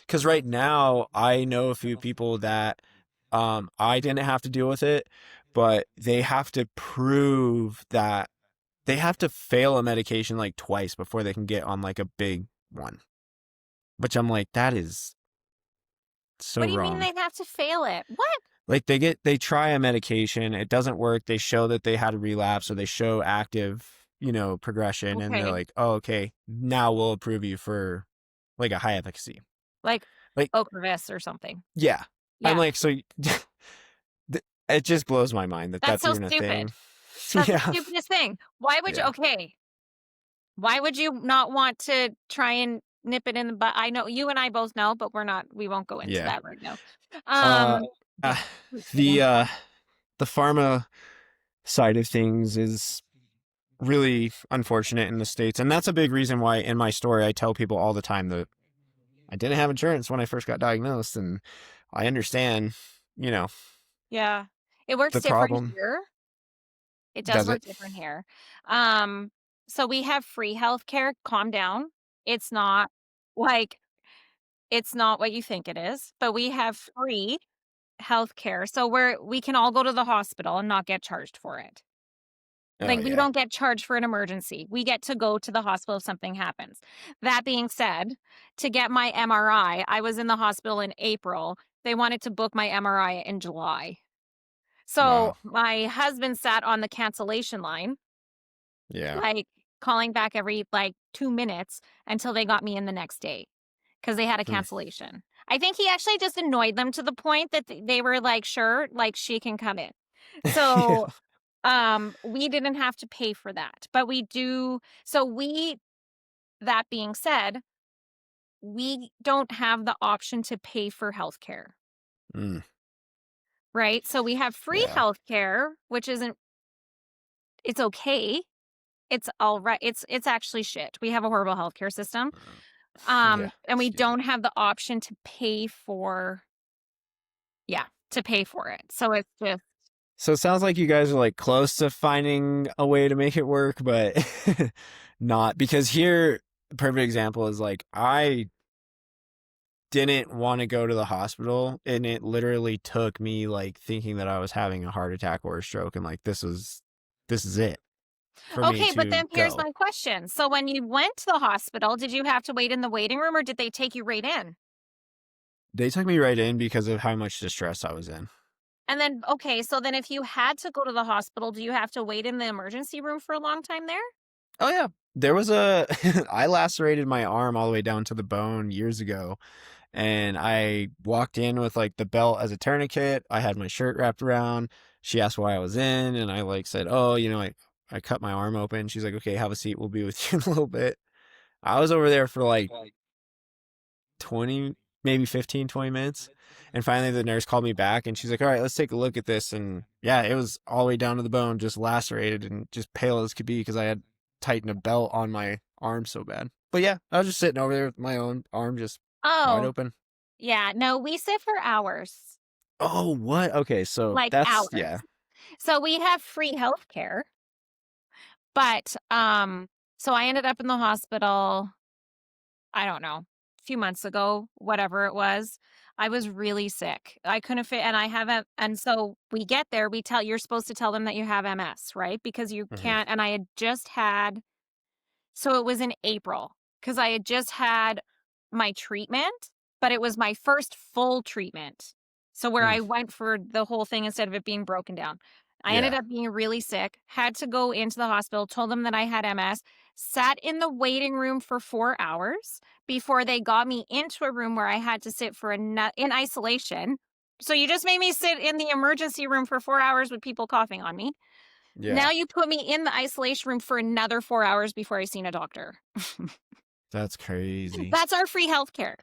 Because right now I know a few people that I didn't have to deal with it, but they have to prove that they have to fail a medication like twice before they can get on like a big one. Which I'm like, that is so
What do you mean
wrong.
they'd have to fail it? What?
Like they try a medication, it doesn't work, they show that they had a relapse or they show active, progression, and they're
Okay.
like, oh, okay, now we'll approve you for like a high efficacy.
Like
Like,
Ocrevus or something.
yeah. I'm
Yeah.
like, so it just blows my mind that
That's
that's
so
even a
stupid.
thing.
That's the
Yeah.
stupidest thing. Why would you?
Yeah.
Okay. Why would you not want to try and nip it in the butt? I know you and I both know, but we won't go into
Yeah.
that right now.
Uh, uh
Yeah.
the uh the pharma side of things is really unfortunate in the States. And that's a big reason why in my story I tell people all the time that I didn't have insurance when I first got diagnosed. And I understand, you know,
Yeah. It works
the
different
problem.
here. It does
Does
work
it?
different here. Um, so we have free healthcare. Calm down. It's not like it's not what you think it is, but we have free healthcare. So we can all go to the hospital and not get charged for it.
Oh
Like, we
yeah.
don't get charged for an emergency. We get to go to the hospital if something happens. That being said, to get my MRI, I was in the hospital in April. They wanted to book my MRI in July. So
Wow.
my husband sat on the cancellation line,
Yeah.
like calling back every like 2 minutes until they got me in the next day because they had a
Hmm.
cancellation. I think he actually just annoyed them to the point that they were like, sure, like she can come in.
Yeah.
So we didn't have to pay for that, but we do. So that being said, we don't have the option to pay for healthcare,
Mm,
right? So we have free
yeah.
healthcare, which isn't, it's okay. It's all right. It's actually shit. We have a horrible healthcare system.
Yeah.
And we
Excuse me.
don't have the option to pay for, yeah, to pay for it. So it's just,
So it sounds like you guys are like close to finding a way to make it work, but not because here, the perfect example is like I didn't want to go to the hospital and it literally took me like thinking that I was having a heart attack or a stroke and like this is it for me
okay, but
to
then here's
go.
my question. So when you went to the hospital, did you have to wait in the waiting room or did they take you right in?
They took me right in because of how much distress I was in.
And then, okay, so then if you had to go to the hospital, do you have to wait in the emergency room for a long time there?
Oh yeah. There was a I lacerated my arm all the way down to the bone years ago and I walked in with like the belt as a tourniquet. I had my shirt wrapped around. She asked why I was in, and I like said, "Oh, I cut my arm open." She's like, "Okay, have a seat. We'll be with you in a little bit." I was over there for like 20, maybe 15, 20 minutes. And finally the nurse called me back and she's like, "All right, let's take a look at this." And yeah, it was all the way down to the bone, just lacerated and just pale as could be because I had tightened a belt on my arm so bad. But yeah, I was just sitting over there with my own arm just wide
Oh,
open.
yeah. No, we sit for hours,
Oh, what? Okay, so
like
that's
hours.
yeah.
So we have free healthcare, but so I ended up in the hospital, I don't know, a few months ago, whatever it was. I was really sick. I couldn't fit, and I haven't. And so we get there, you're supposed to tell them that you have MS, right? Because you
Hmm.
can't. And I had just had, so it was in April because I had just had my treatment, but it was my first full treatment. So where
Mm,
I went for the whole thing instead of it being broken down. I ended
Yeah.
up being really sick, had to go into the hospital, told them that I had MS, sat in the waiting room for 4 hours before they got me into a room where I had to sit for in isolation. So you just made me sit in the emergency room for 4 hours with people coughing on me.
Yeah.
Now you put me in the isolation room for another 4 hours before I seen a doctor.
That's crazy.
That's our free healthcare.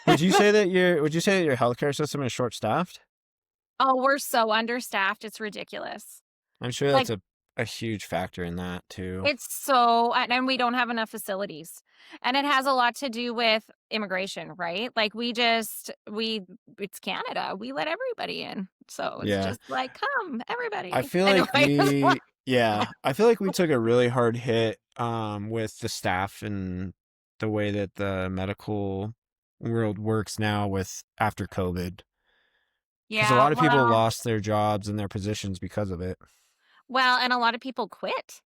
Would you say that your healthcare system is short staffed?
Oh, we're so understaffed, it's ridiculous.
I'm sure
Like,
that's a huge factor in that too.
it's so and we don't have enough facilities. And it has a lot to do with immigration, right? Like, we it's Canada, we let everybody in. So it's
Yeah.
just like, "Come,
I
everybody."
feel like
Anyways.
I feel like we took a really hard hit with the staff and the way that the medical world works now with after COVID. Because a
Yeah,
lot of people lost their jobs and their positions because of it.
and a lot of people quit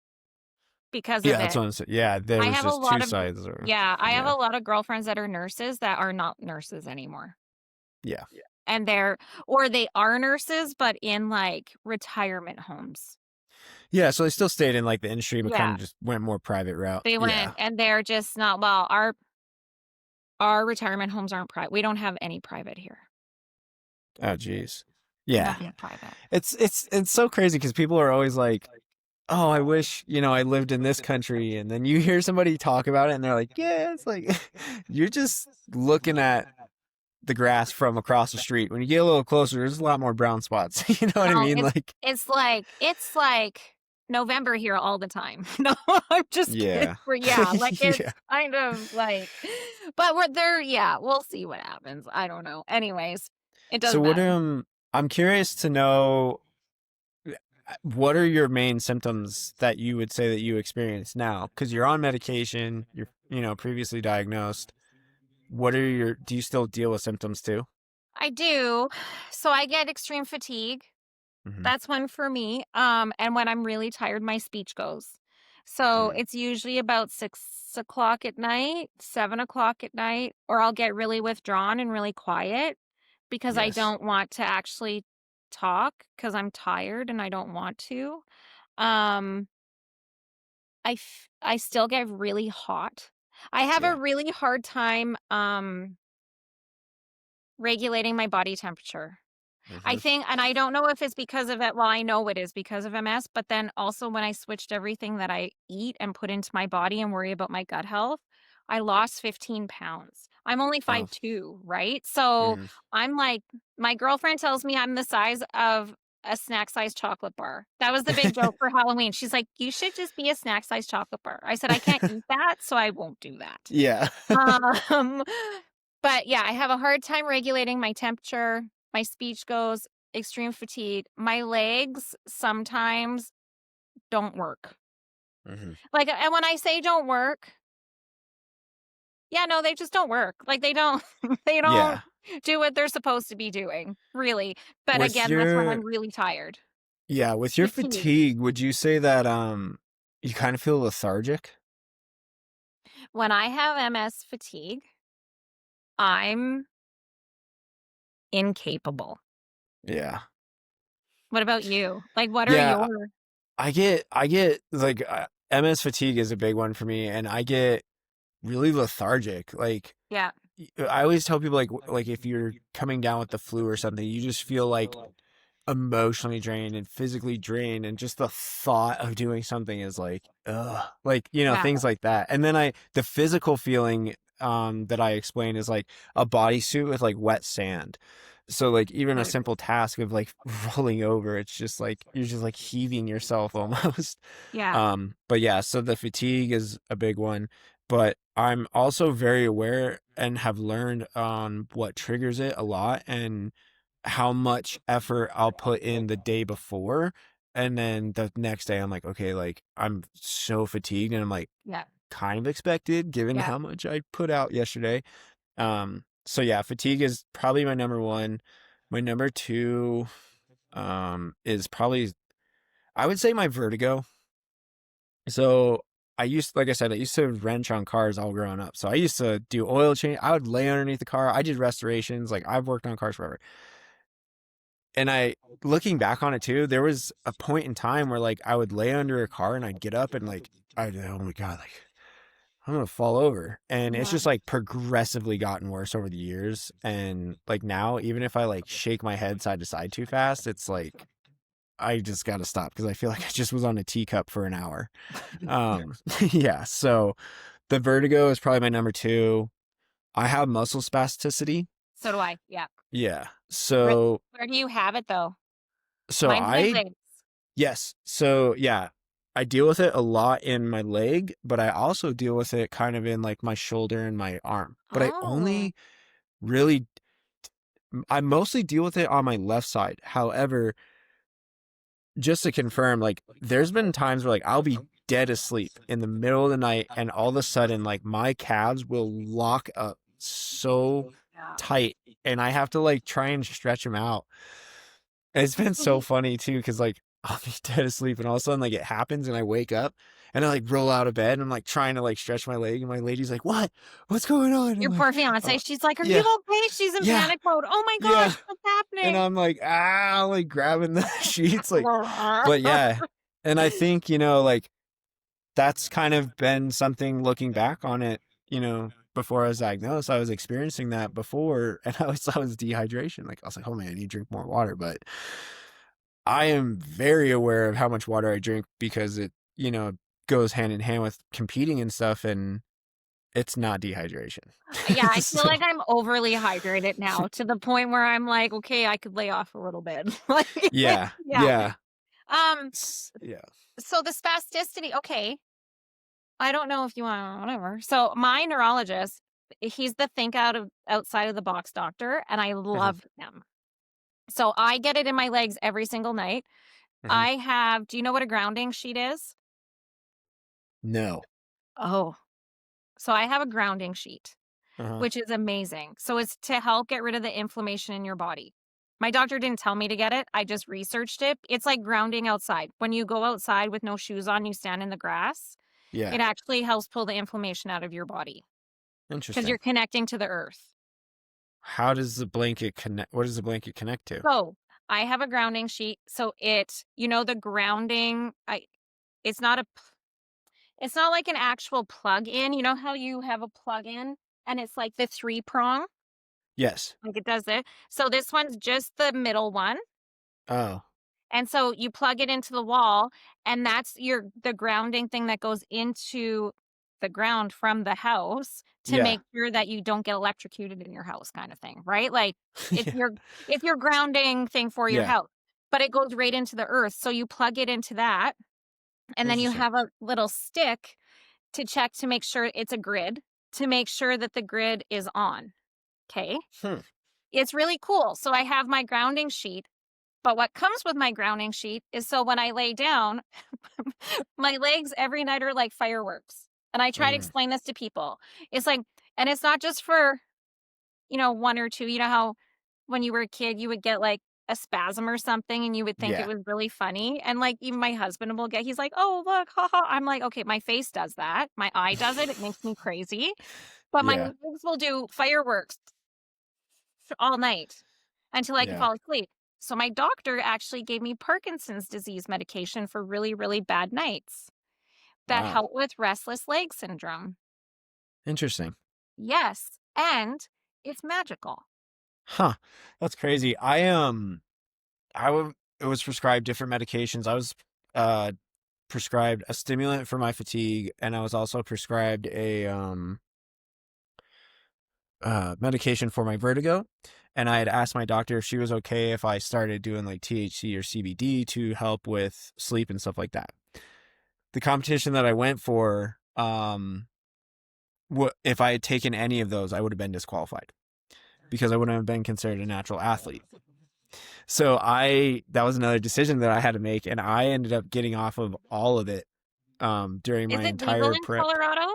because
Yeah,
of
that's
it.
what I'm saying. Yeah, there
I
was
have a
just two
lot of
sides or
Yeah, I have
yeah.
a lot of girlfriends that are nurses that are not nurses anymore.
Yeah.
And they are nurses, but in, like, retirement homes.
Yeah, so they still stayed in like the industry but kind
Yeah,
of just went more private route.
they
Yeah.
went and they're just not well, our retirement homes aren't private. We don't have any private here.
Oh geez. Yeah.
Nothing private.
It's so crazy because people are always like, oh, I wish, I lived in this country. And then you hear somebody talk about it and they're like, yeah, it's like, you're just looking at the grass from across the street. When you get a little closer, there's a lot more brown spots. You know what I
Well,
mean? Like,
it's like November here all the time. No, I'm just kidding.
yeah.
Yeah, like, it's
Yeah.
kind of like but we're there yeah, we'll see what happens. I don't know. Anyways, it
So
doesn't matter.
I'm curious to know what are your main symptoms that you would say that you experience now? Because you're on medication, you're, previously diagnosed. Do you still deal with symptoms too?
I do. So I get extreme fatigue.
Mm-hmm.
That's one for me. And when I'm really tired, my speech goes. So
Mm.
it's usually about 6 o'clock at night, 7 o'clock at night, or I'll get really withdrawn and really quiet because I
Yes.
don't want to actually talk because I'm tired and I don't want to. Um, I still get really hot. I have a
Yeah.
really hard time regulating my body temperature. I
Mm-hmm.
think and I don't know if it's because of it well, I know it is because of MS, but then also when I switched everything that I eat and put into my body and worry about my gut health, I lost 15 pounds. I'm only
Oh.
5'2", right? So,
Mm-hmm.
I'm like my girlfriend tells me I'm the size of a snack-sized chocolate bar. That was the big joke for Halloween. She's like, "You should just be a snack-sized chocolate bar." I said, "I can't eat that, so I won't do that."
Yeah.
Um, but yeah, I have a hard time regulating my temperature. My speech goes, extreme fatigue. My legs sometimes don't work.
Mm-hmm.
Like, and when I say don't work, yeah, no, they just don't work. Like, they don't, they don't
Yeah.
do what they're supposed to be doing, really. But
With
again, that's when
your
I'm really tired.
with your
Fatigue.
fatigue, would you say that you kind of feel lethargic?
When I have MS fatigue, I'm incapable.
Yeah.
What about you? Like, what are
Yeah,
your,
I get like MS fatigue is a big one for me, and I get really lethargic. Like
yeah,
I always tell people like if you're coming down with the flu or something, you just feel like emotionally drained and physically drained, and just the thought of doing something is like ugh, like
yeah,
things like that. And then the physical feeling that I explain is like a bodysuit with like wet sand. So like even a simple task of like rolling over, it's just like you're just like heaving yourself almost.
yeah,
But yeah, so the fatigue is a big one, but I'm also very aware and have learned on what triggers it a lot and how much effort I'll put in the day before. And then the next day I'm like, okay, like I'm so fatigued, and I'm like
yeah,
kind of expected given
yeah.
how much I put out yesterday. So yeah, fatigue is probably my number one. My number two, is probably, I would say, my vertigo. So like I said, I used to wrench on cars all growing up. So I used to do oil change. I would lay underneath the car. I did restorations. Like I've worked on cars forever. and I looking back on it too, there was a point in time where like I would lay under a car and I'd get up and like I'd, oh my God, like I'm gonna fall over. And it's
Yeah.
just like progressively gotten worse over the years. And like now, even if I like shake my head side to side too fast, it's like I just gotta stop because I feel like I just was on a teacup for an hour. Yeah. So the vertigo is probably my number two. I have muscle spasticity.
So do I. Yeah.
Yeah.
Where,
So
where do you have it though?
so
Mine's my
I
legs.
yes. So yeah, I deal with it a lot in my leg, but I also deal with it kind of in like my shoulder and my arm. But I
Oh.
only really I mostly deal with it on my left side. However, just to confirm, like there's been times where like I'll be dead asleep in the middle of the night and all of a sudden like my calves will lock up so
Yeah.
tight and I have to like try and stretch them out. And it's been so funny too because like I'll be dead asleep and all of a sudden like it happens and I wake up and I like roll out of bed and I'm like trying to like stretch my leg and my lady's like, "What? What's going on?" I'm
Your
like,
poor fiance, she's like, "Are you
yeah,
okay?" She's in
yeah,
panic mode. Oh my
yeah."
gosh, what's
And
happening?
I'm like, like grabbing the sheets, like, but yeah. And I think, like that's kind of been something looking back on it, before I was diagnosed, I was experiencing that before and I always thought it was dehydration. Like I was like, oh man, I need to drink more water. But I am very aware of how much water I drink because it, goes hand in hand with competing and stuff. And it's not dehydration.
Yeah, I feel
So
like I'm overly hydrated now to the point where I'm like, okay, I could lay off a little bit. Like,
yeah,
yeah.
yeah,
Um,
yeah.
so the spasticity, okay. I don't know if you want whatever. So my neurologist, he's the think outside of the box doctor, and I
Uh-huh,
love him. So I get it in my legs every single night.
uh-huh.
Do you know what a grounding sheet is?
No.
Oh, so I have a grounding sheet,
Uh-huh.
which is amazing. So it's to help get rid of the inflammation in your body. My doctor didn't tell me to get it. I just researched it. It's like grounding outside. When you go outside with no shoes on, you stand in the grass.
Yeah.
It actually helps pull the inflammation out of your body because
Interesting.
you're connecting to the earth.
How does the blanket connect? What does the blanket connect to?
So I have a grounding sheet. So the grounding, it's not a, it's not like an actual plug in. You know how you have a plug in and it's like the three prong,
Yes.
like it does it. So this one's just the middle one.
Oh,
And so you plug it into the wall and that's the grounding thing that goes into the ground from the house to
yeah.
make sure that you don't get electrocuted in your house kind of thing, right? Like it's
Yeah.
your grounding thing for your
Yeah.
house, but it goes right into the earth. So you plug it into that and then you
Interesting.
have a little stick to check to make sure it's a grid, to make sure that the grid is on. Okay.
Hmm.
It's really cool. So I have my grounding sheet. But what comes with my grounding sheet is so when I lay down, my legs every night are like fireworks. And I try to
Mm.
explain this to people. It's like, and it's not just for, one or two. You know how when you were a kid, you would get like a spasm or something and you would think it
Yeah.
was really funny. And like even my husband will he's like, oh, look, haha. I'm like, okay, my face does that. My eye does it. It makes me crazy. But my
Yeah.
legs will do fireworks all night until I could
Yeah.
fall asleep. So my doctor actually gave me Parkinson's disease medication for really, really bad nights that
Wow.
help with restless leg syndrome.
Interesting.
Yes, and it's magical.
Huh. That's crazy. I was prescribed different medications. I was uh prescribed a stimulant for my fatigue, and I was also prescribed a medication for my vertigo. And I had asked my doctor if she was okay if I started doing like THC or CBD to help with sleep and stuff like that. The competition that I went for, if I had taken any of those, I would have been disqualified because I wouldn't have been considered a natural athlete. So that was another decision that I had to make, and I ended up getting off of all of it during
Is
my
it legal
entire
in
prep.
Colorado?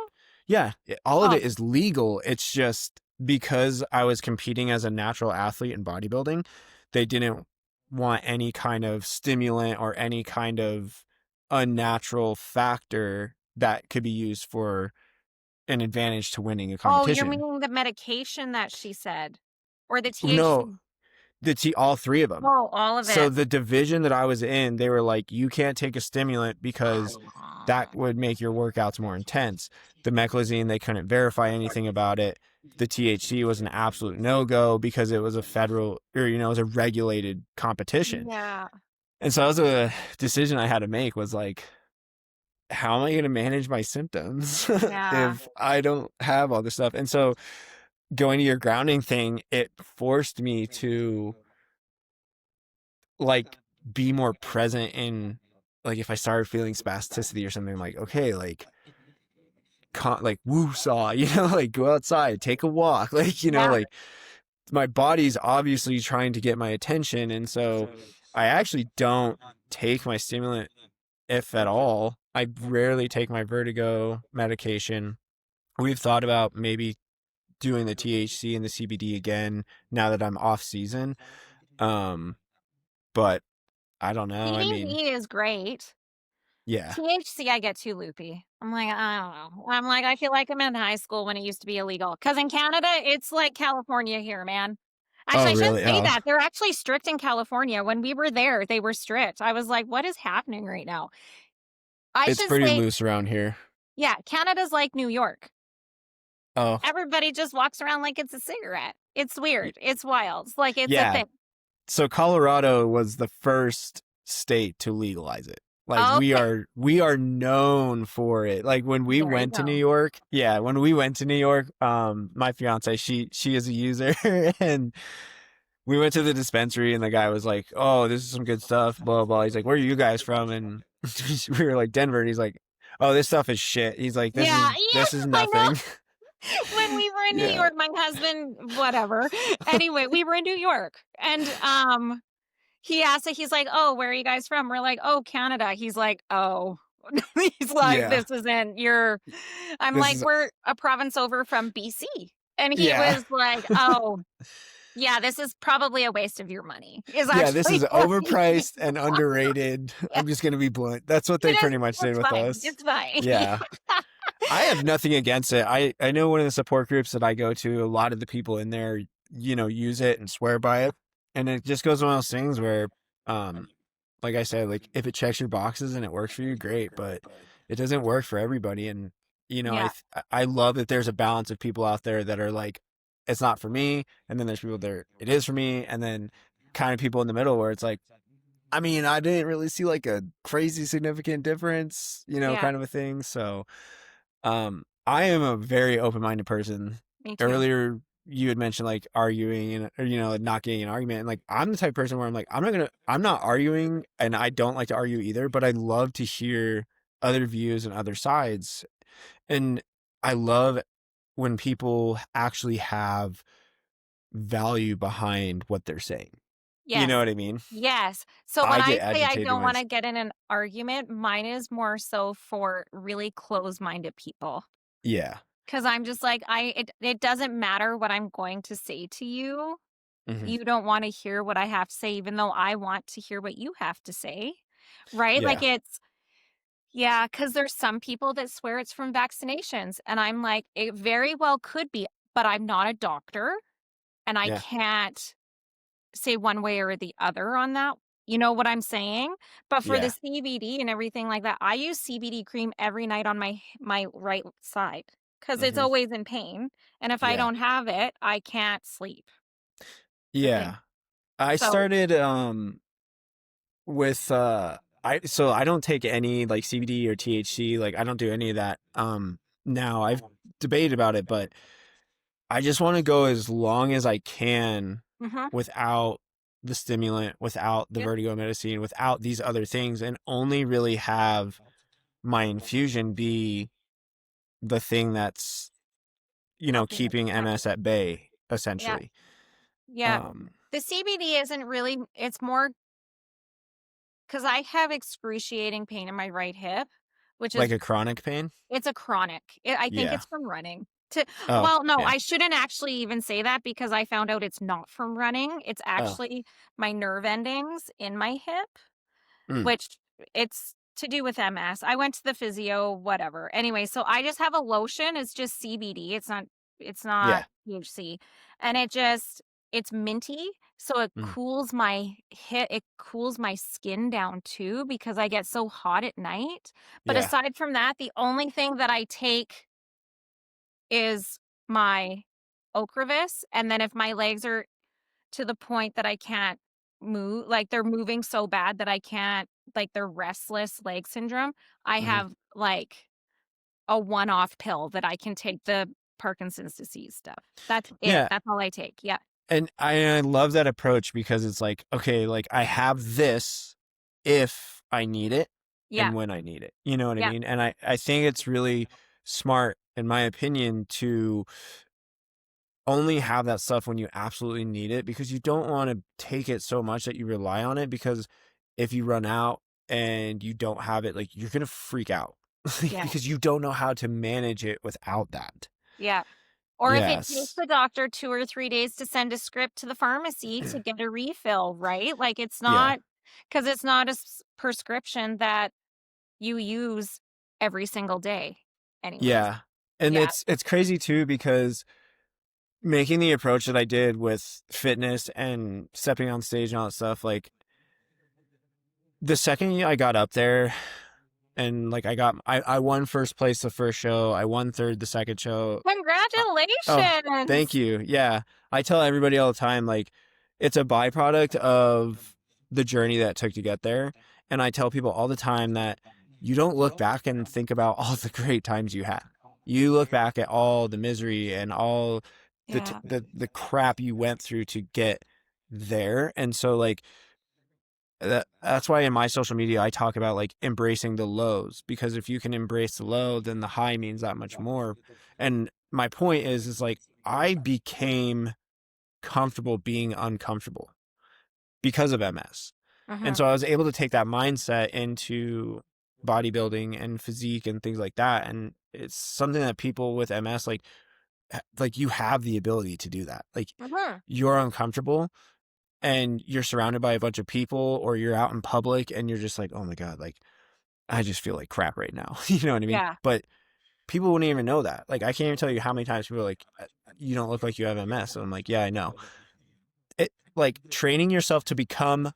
Yeah, all of
Oh,
it is legal. It's just because I was competing as a natural athlete in bodybuilding, they didn't want any kind of stimulant or any kind of unnatural factor that could be used for an advantage to winning a
oh, you're
competition.
meaning the medication that she said, or the
No,
THC?
all three of them.
Oh, all of
So
it.
the division that I was in, they were like, you can't take a stimulant because that would make your workouts more intense. The meclizine, they couldn't verify anything about it. The THC was an absolute no-go because it was a federal, or, it was a regulated competition.
Yeah.
And so that was a decision I had to make, was like, how am I going to manage my symptoms
Yeah.
if I don't have all this stuff? And so going to your grounding thing, it forced me to like be more present in, like, if I started feeling spasticity or something, like, okay, like, like woo saw, like go outside, take a walk, like,
Yeah.
like my body's obviously trying to get my attention. And so I actually don't take my stimulant, if at all. I rarely take my vertigo medication. We've thought about maybe doing the THC and the CBD again now that I'm off season. But I don't know. I mean,
CBD is great.
yeah.
THC, I get too loopy. I'm like, I don't know. I'm like, I feel like I'm in high school when it used to be illegal. Because in Canada, it's like California here, man.
Oh,
Actually, I shouldn't
really?
say
Oh,
that. They're actually strict in California. When we were there, they were strict. I was like, what is happening right now? I
it's
should
pretty
say,
loose around here.
yeah, Canada's like New York.
Oh,
Everybody just walks around like it's a cigarette. It's weird. It's wild. It's like it's a
yeah.
thing.
So Colorado was the first state to legalize it. Like
Okay,
we are known for it. Like when we
there you
went to New
go.
York, yeah, when we went to New York, my fiance, she is a user and we went to the dispensary and the guy was like, "Oh, this is some good stuff, blah blah." He's like, "Where are you guys from?" And we were like, "Denver." And he's like, "Oh, this stuff is shit." He's like, "This
Yeah,
is
yeah,
this is
I know.
nothing."
When we were in New
Yeah.
York, my husband, whatever. Anyway, we were in New York and he asked it, he's like, "Oh, where are you guys from?" We're like, "Oh, Canada." He's like, "Oh." He's like,
Yeah.
"This isn't your." I'm
This
like,
is
"We're a province over from BC." And he
yeah.
was like, "Oh, yeah, this is probably a waste of your money." Is
Yeah, this
actually
is
what he
overpriced and underrated.
yeah,
I'm just gonna be blunt. That's what
it
they
is.
pretty much did
It's
with
fine.
us.
It's fine.
Yeah. I have nothing against it. I know one of the support groups that I go to, a lot of the people in there, use it and swear by it. And it just goes one of those things where, um, like I said, like if it checks your boxes and it works for you, great, but it doesn't work for everybody. And,
Yeah.
I love that there's a balance of people out there that are like, it's not for me. And then there's people there, it is for me. And then kind of people in the middle where it's like, I mean, I didn't really see like a crazy significant difference,
Yeah.
kind of a thing. So, I am a very open-minded person.
Me too.
Earlier, you had mentioned like arguing and or, like, not getting an argument. And like I'm the type of person where I'm like, I'm not arguing, and I don't like to argue either. But I love to hear other views and other sides, and I love when people actually have value behind what they're saying. You know
Yes.
what I mean?
Yes. So when
I
I
get
say I
agitated
don't
when
wanna get in an argument, mine is more so for really close-minded people.
yeah.
'Cause I'm just like, it doesn't matter what I'm going to say to you.
Hmm.
You don't wanna hear what I have to say, even though I want to hear what you have to say, right? Like,
Yeah.
it's yeah, 'cause there's some people that swear it's from vaccinations, and I'm like, "It very well could be, but I'm not a doctor, and I
Yeah.
can't say one way or the other on that." You know what I'm saying? But for the
Yeah.
CBD and everything like that, I use CBD cream every night on my right side because it's
Hmm.
always in pain, and if I
Yeah.
don't have it, I can't sleep. The thing.
Yeah. I
So
started with I don't take any like CBD or THC, like I don't do any of that. Now I've debated about it, but I just want to go as long as I can
mhm,
without the stimulant, without the
yep,
vertigo medicine, without these other things, and only really have my infusion be the thing that's,
helping with
keeping
that.
MS at bay,
Yeah,
essentially.
yeah.
Um,
The CBD isn't really it's more because I have excruciating pain in my right hip, which
like
is
a chronic pain.
it's a chronic. I think
Yeah.
it's from running. To
Oh,
well, no,
yeah.
I shouldn't actually even say that because I found out it's not from running. It's
Oh.
actually my nerve endings in my hip,
Mm.
which it's to do with MS. I went to the physio, whatever. Anyway, so I just have a lotion. It's just CBD. It's not
Yeah.
THC. And it just it's minty, so it
Mm.
cools my skin down too because I get so hot at night. But
Yeah.
aside from that, the only thing that I take is my Ocrevus, and then if my legs are to the point that I can't move, like they're moving so bad that I can't, like they're restless leg syndrome, I
Hmm.
have like a one-off pill that I can take, the Parkinson's disease stuff. That's it.
Yeah.
That's all I take. Yeah.
And I love that approach because it's like, okay, like I have this if I need it
Yeah.
and when I need it. You know what I
Yeah.
mean? And I think it's really smart, in my opinion, to only have that stuff when you absolutely need it, because you don't want to take it so much that you rely on it, because if you run out and you don't have it, like you're going to freak out
Yeah.
because you don't know how to manage it without that.
Yeah. Or if it takes
Yes.
the doctor 2 or 3 days to send a script to the pharmacy to get a refill, right? Like it's
Yeah.
not, because it's not a prescription that you use every single day anyways.
Yeah. And
Yeah.
it's crazy too, because making the approach that I did with fitness and stepping on stage and all that stuff, like the second I got up there and like I won first place the first show, I won third the second show. Oh, thank
Congratulations.
you. Yeah. I tell everybody all the time, like, it's a byproduct of the journey that it took to get there. And I tell people all the time that you don't look back and think about all the great times you had. You look back at all the misery and all
Yeah.
the crap you went through to get there. And so like that's why in my social media I talk about like embracing the lows, because if you can embrace the low, then the high means that much more. And my point is like I became comfortable being uncomfortable because of MS. And
Mhm.
so I was able to take that mindset into bodybuilding and physique and things like that. And it's something that people with MS, like you have the ability to do that. Like
Mhm.
you're uncomfortable and you're surrounded by a bunch of people, or you're out in public and you're just like, oh my God, like I just feel like crap right now. You know what I mean?
Yeah.
But people wouldn't even know that. Like I can't even tell you how many times people are like, you don't look like you have MS. And I'm like, yeah, I know. It like training yourself to become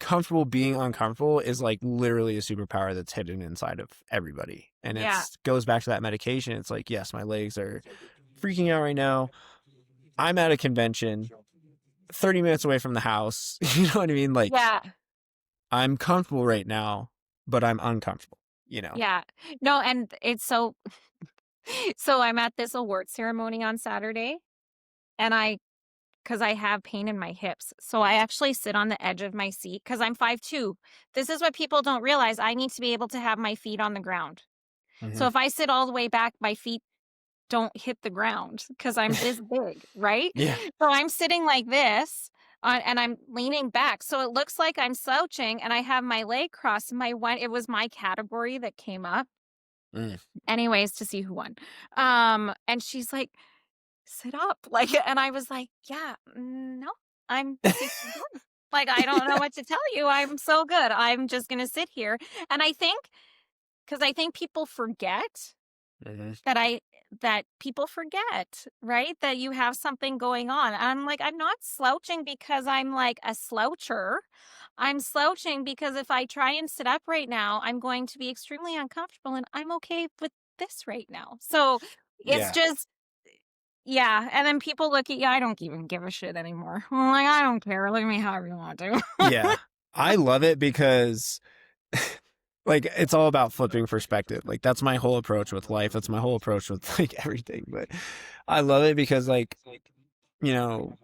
comfortable being uncomfortable is like literally a superpower that's hidden inside of everybody. And
Yeah.
it's goes back to that medication. It's like, yes, my legs are freaking out right now. I'm at a convention 30 minutes away from the house. You know what I mean? Like
Yeah.
I'm comfortable right now, but I'm uncomfortable, you know?
Yeah. No, and it's so so I'm at this award ceremony on Saturday, and because I have pain in my hips. So I actually sit on the edge of my seat because I'm 5'2". This is what people don't realize. I need to be able to have my feet on the ground.
Mm-hmm.
So if I sit all the way back, my feet don't hit the ground because I'm this big, right?
Yeah.
So I'm sitting like this and I'm leaning back. So it looks like I'm slouching and I have my leg crossed. It was my category that came up
Mm.
anyways to see who won. And she's like, sit up. Like, and I was like, yeah, no, I'm super good. Like, I don't know what to tell you. I'm so good. I'm just going to sit here. And because I think people forget
Mm-hmm.
that people forget, right? That you have something going on. I'm like, I'm not slouching because I'm like a sloucher. I'm slouching because if I try and sit up right now, I'm going to be extremely uncomfortable and I'm okay with this right now. So it's
Yeah.
just, yeah. And then people look at you. I don't even give a shit anymore. I'm like, I don't care. Look at me however you want to.
Yeah. I love it because like it's all about flipping perspective. Like that's my whole approach with life. That's my whole approach with like everything. But I love it because like, you know,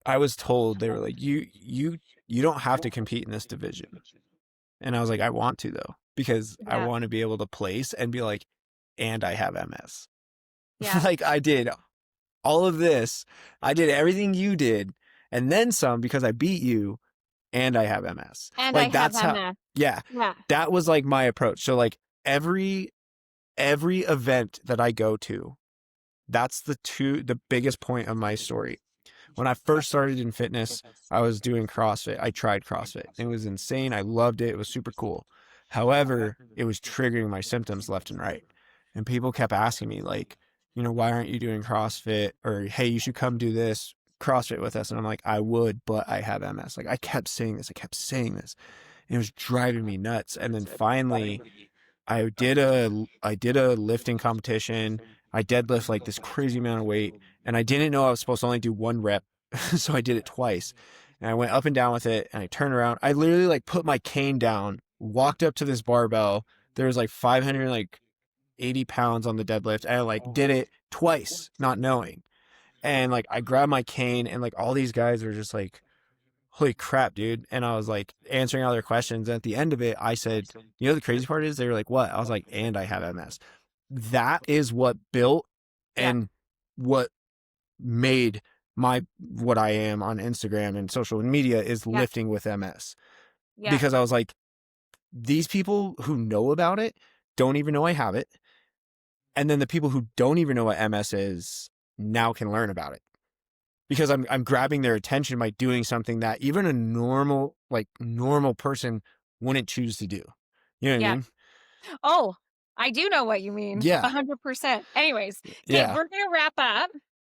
I was told they were like, you don't have to compete in this division. And I was like, I want to though, because I
Yeah.
want to be able to place and be like, and I have MS.
Yeah.
Like I did all of this. I did everything you did and then some because I beat you and I have MS.
And I
Like
have
that's how,
MS.
yeah,
Yeah.
that was like my approach. So like every event that I go to, that's the biggest point of my story. When I first started in fitness, I was doing CrossFit. I tried CrossFit. It was insane. I loved it. It was super cool. However, it was triggering my symptoms left and right. And people kept asking me, like, you know, why aren't you doing CrossFit? Or, hey, you should come do this. CrossFit with us? And I'm like, I would, but I have MS. Like, I kept saying this. And it was driving me nuts. And then finally, I did a lifting competition. I deadlift like this crazy amount of weight, and I didn't know I was supposed to only do 1 rep, so I did it twice. And I went up and down with it, and I turned around. I literally like put my cane down, walked up to this barbell. There was like 580 pounds on the deadlift, and I like did it twice, not knowing. And like I grabbed my cane, and like all these guys were just like, holy crap, dude. And I was like answering all their questions. And at the end of it, I said, you know, the crazy part is, they were like, what? I was like, and I have MS. That is what built
Yeah.
and what made what I am on Instagram and social media is
Yeah.
lifting with MS.
Yeah.
Because I was like, these people who know about it don't even know I have it. And then the people who don't even know what MS is now can learn about it. Because I'm grabbing their attention by doing something that even a normal person wouldn't choose to do. You know what I
Yeah.
mean?
Oh, I do know what you mean.
Yeah.
100%. Anyways, okay,
Yeah.
we're gonna wrap up.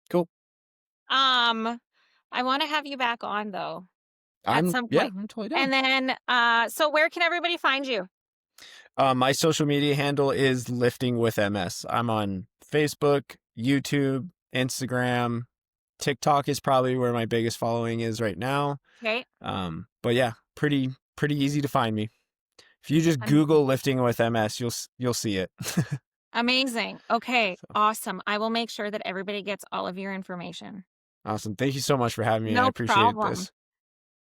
Cool.
I want to have you back on though at some
Yeah,
point.
I'm totally down.
And then, so where can everybody find you?
My social media handle is Lifting with MS. I'm on Facebook, YouTube, Instagram, TikTok is probably where my biggest following is right now.
Okay.
But yeah, pretty easy to find me. If you just Google Lifting with MS, you'll see it.
Amazing. Okay. Awesome. I will make sure that everybody gets all of your information.
Awesome. Thank you so much for having me.
No
I appreciate
problem.
this.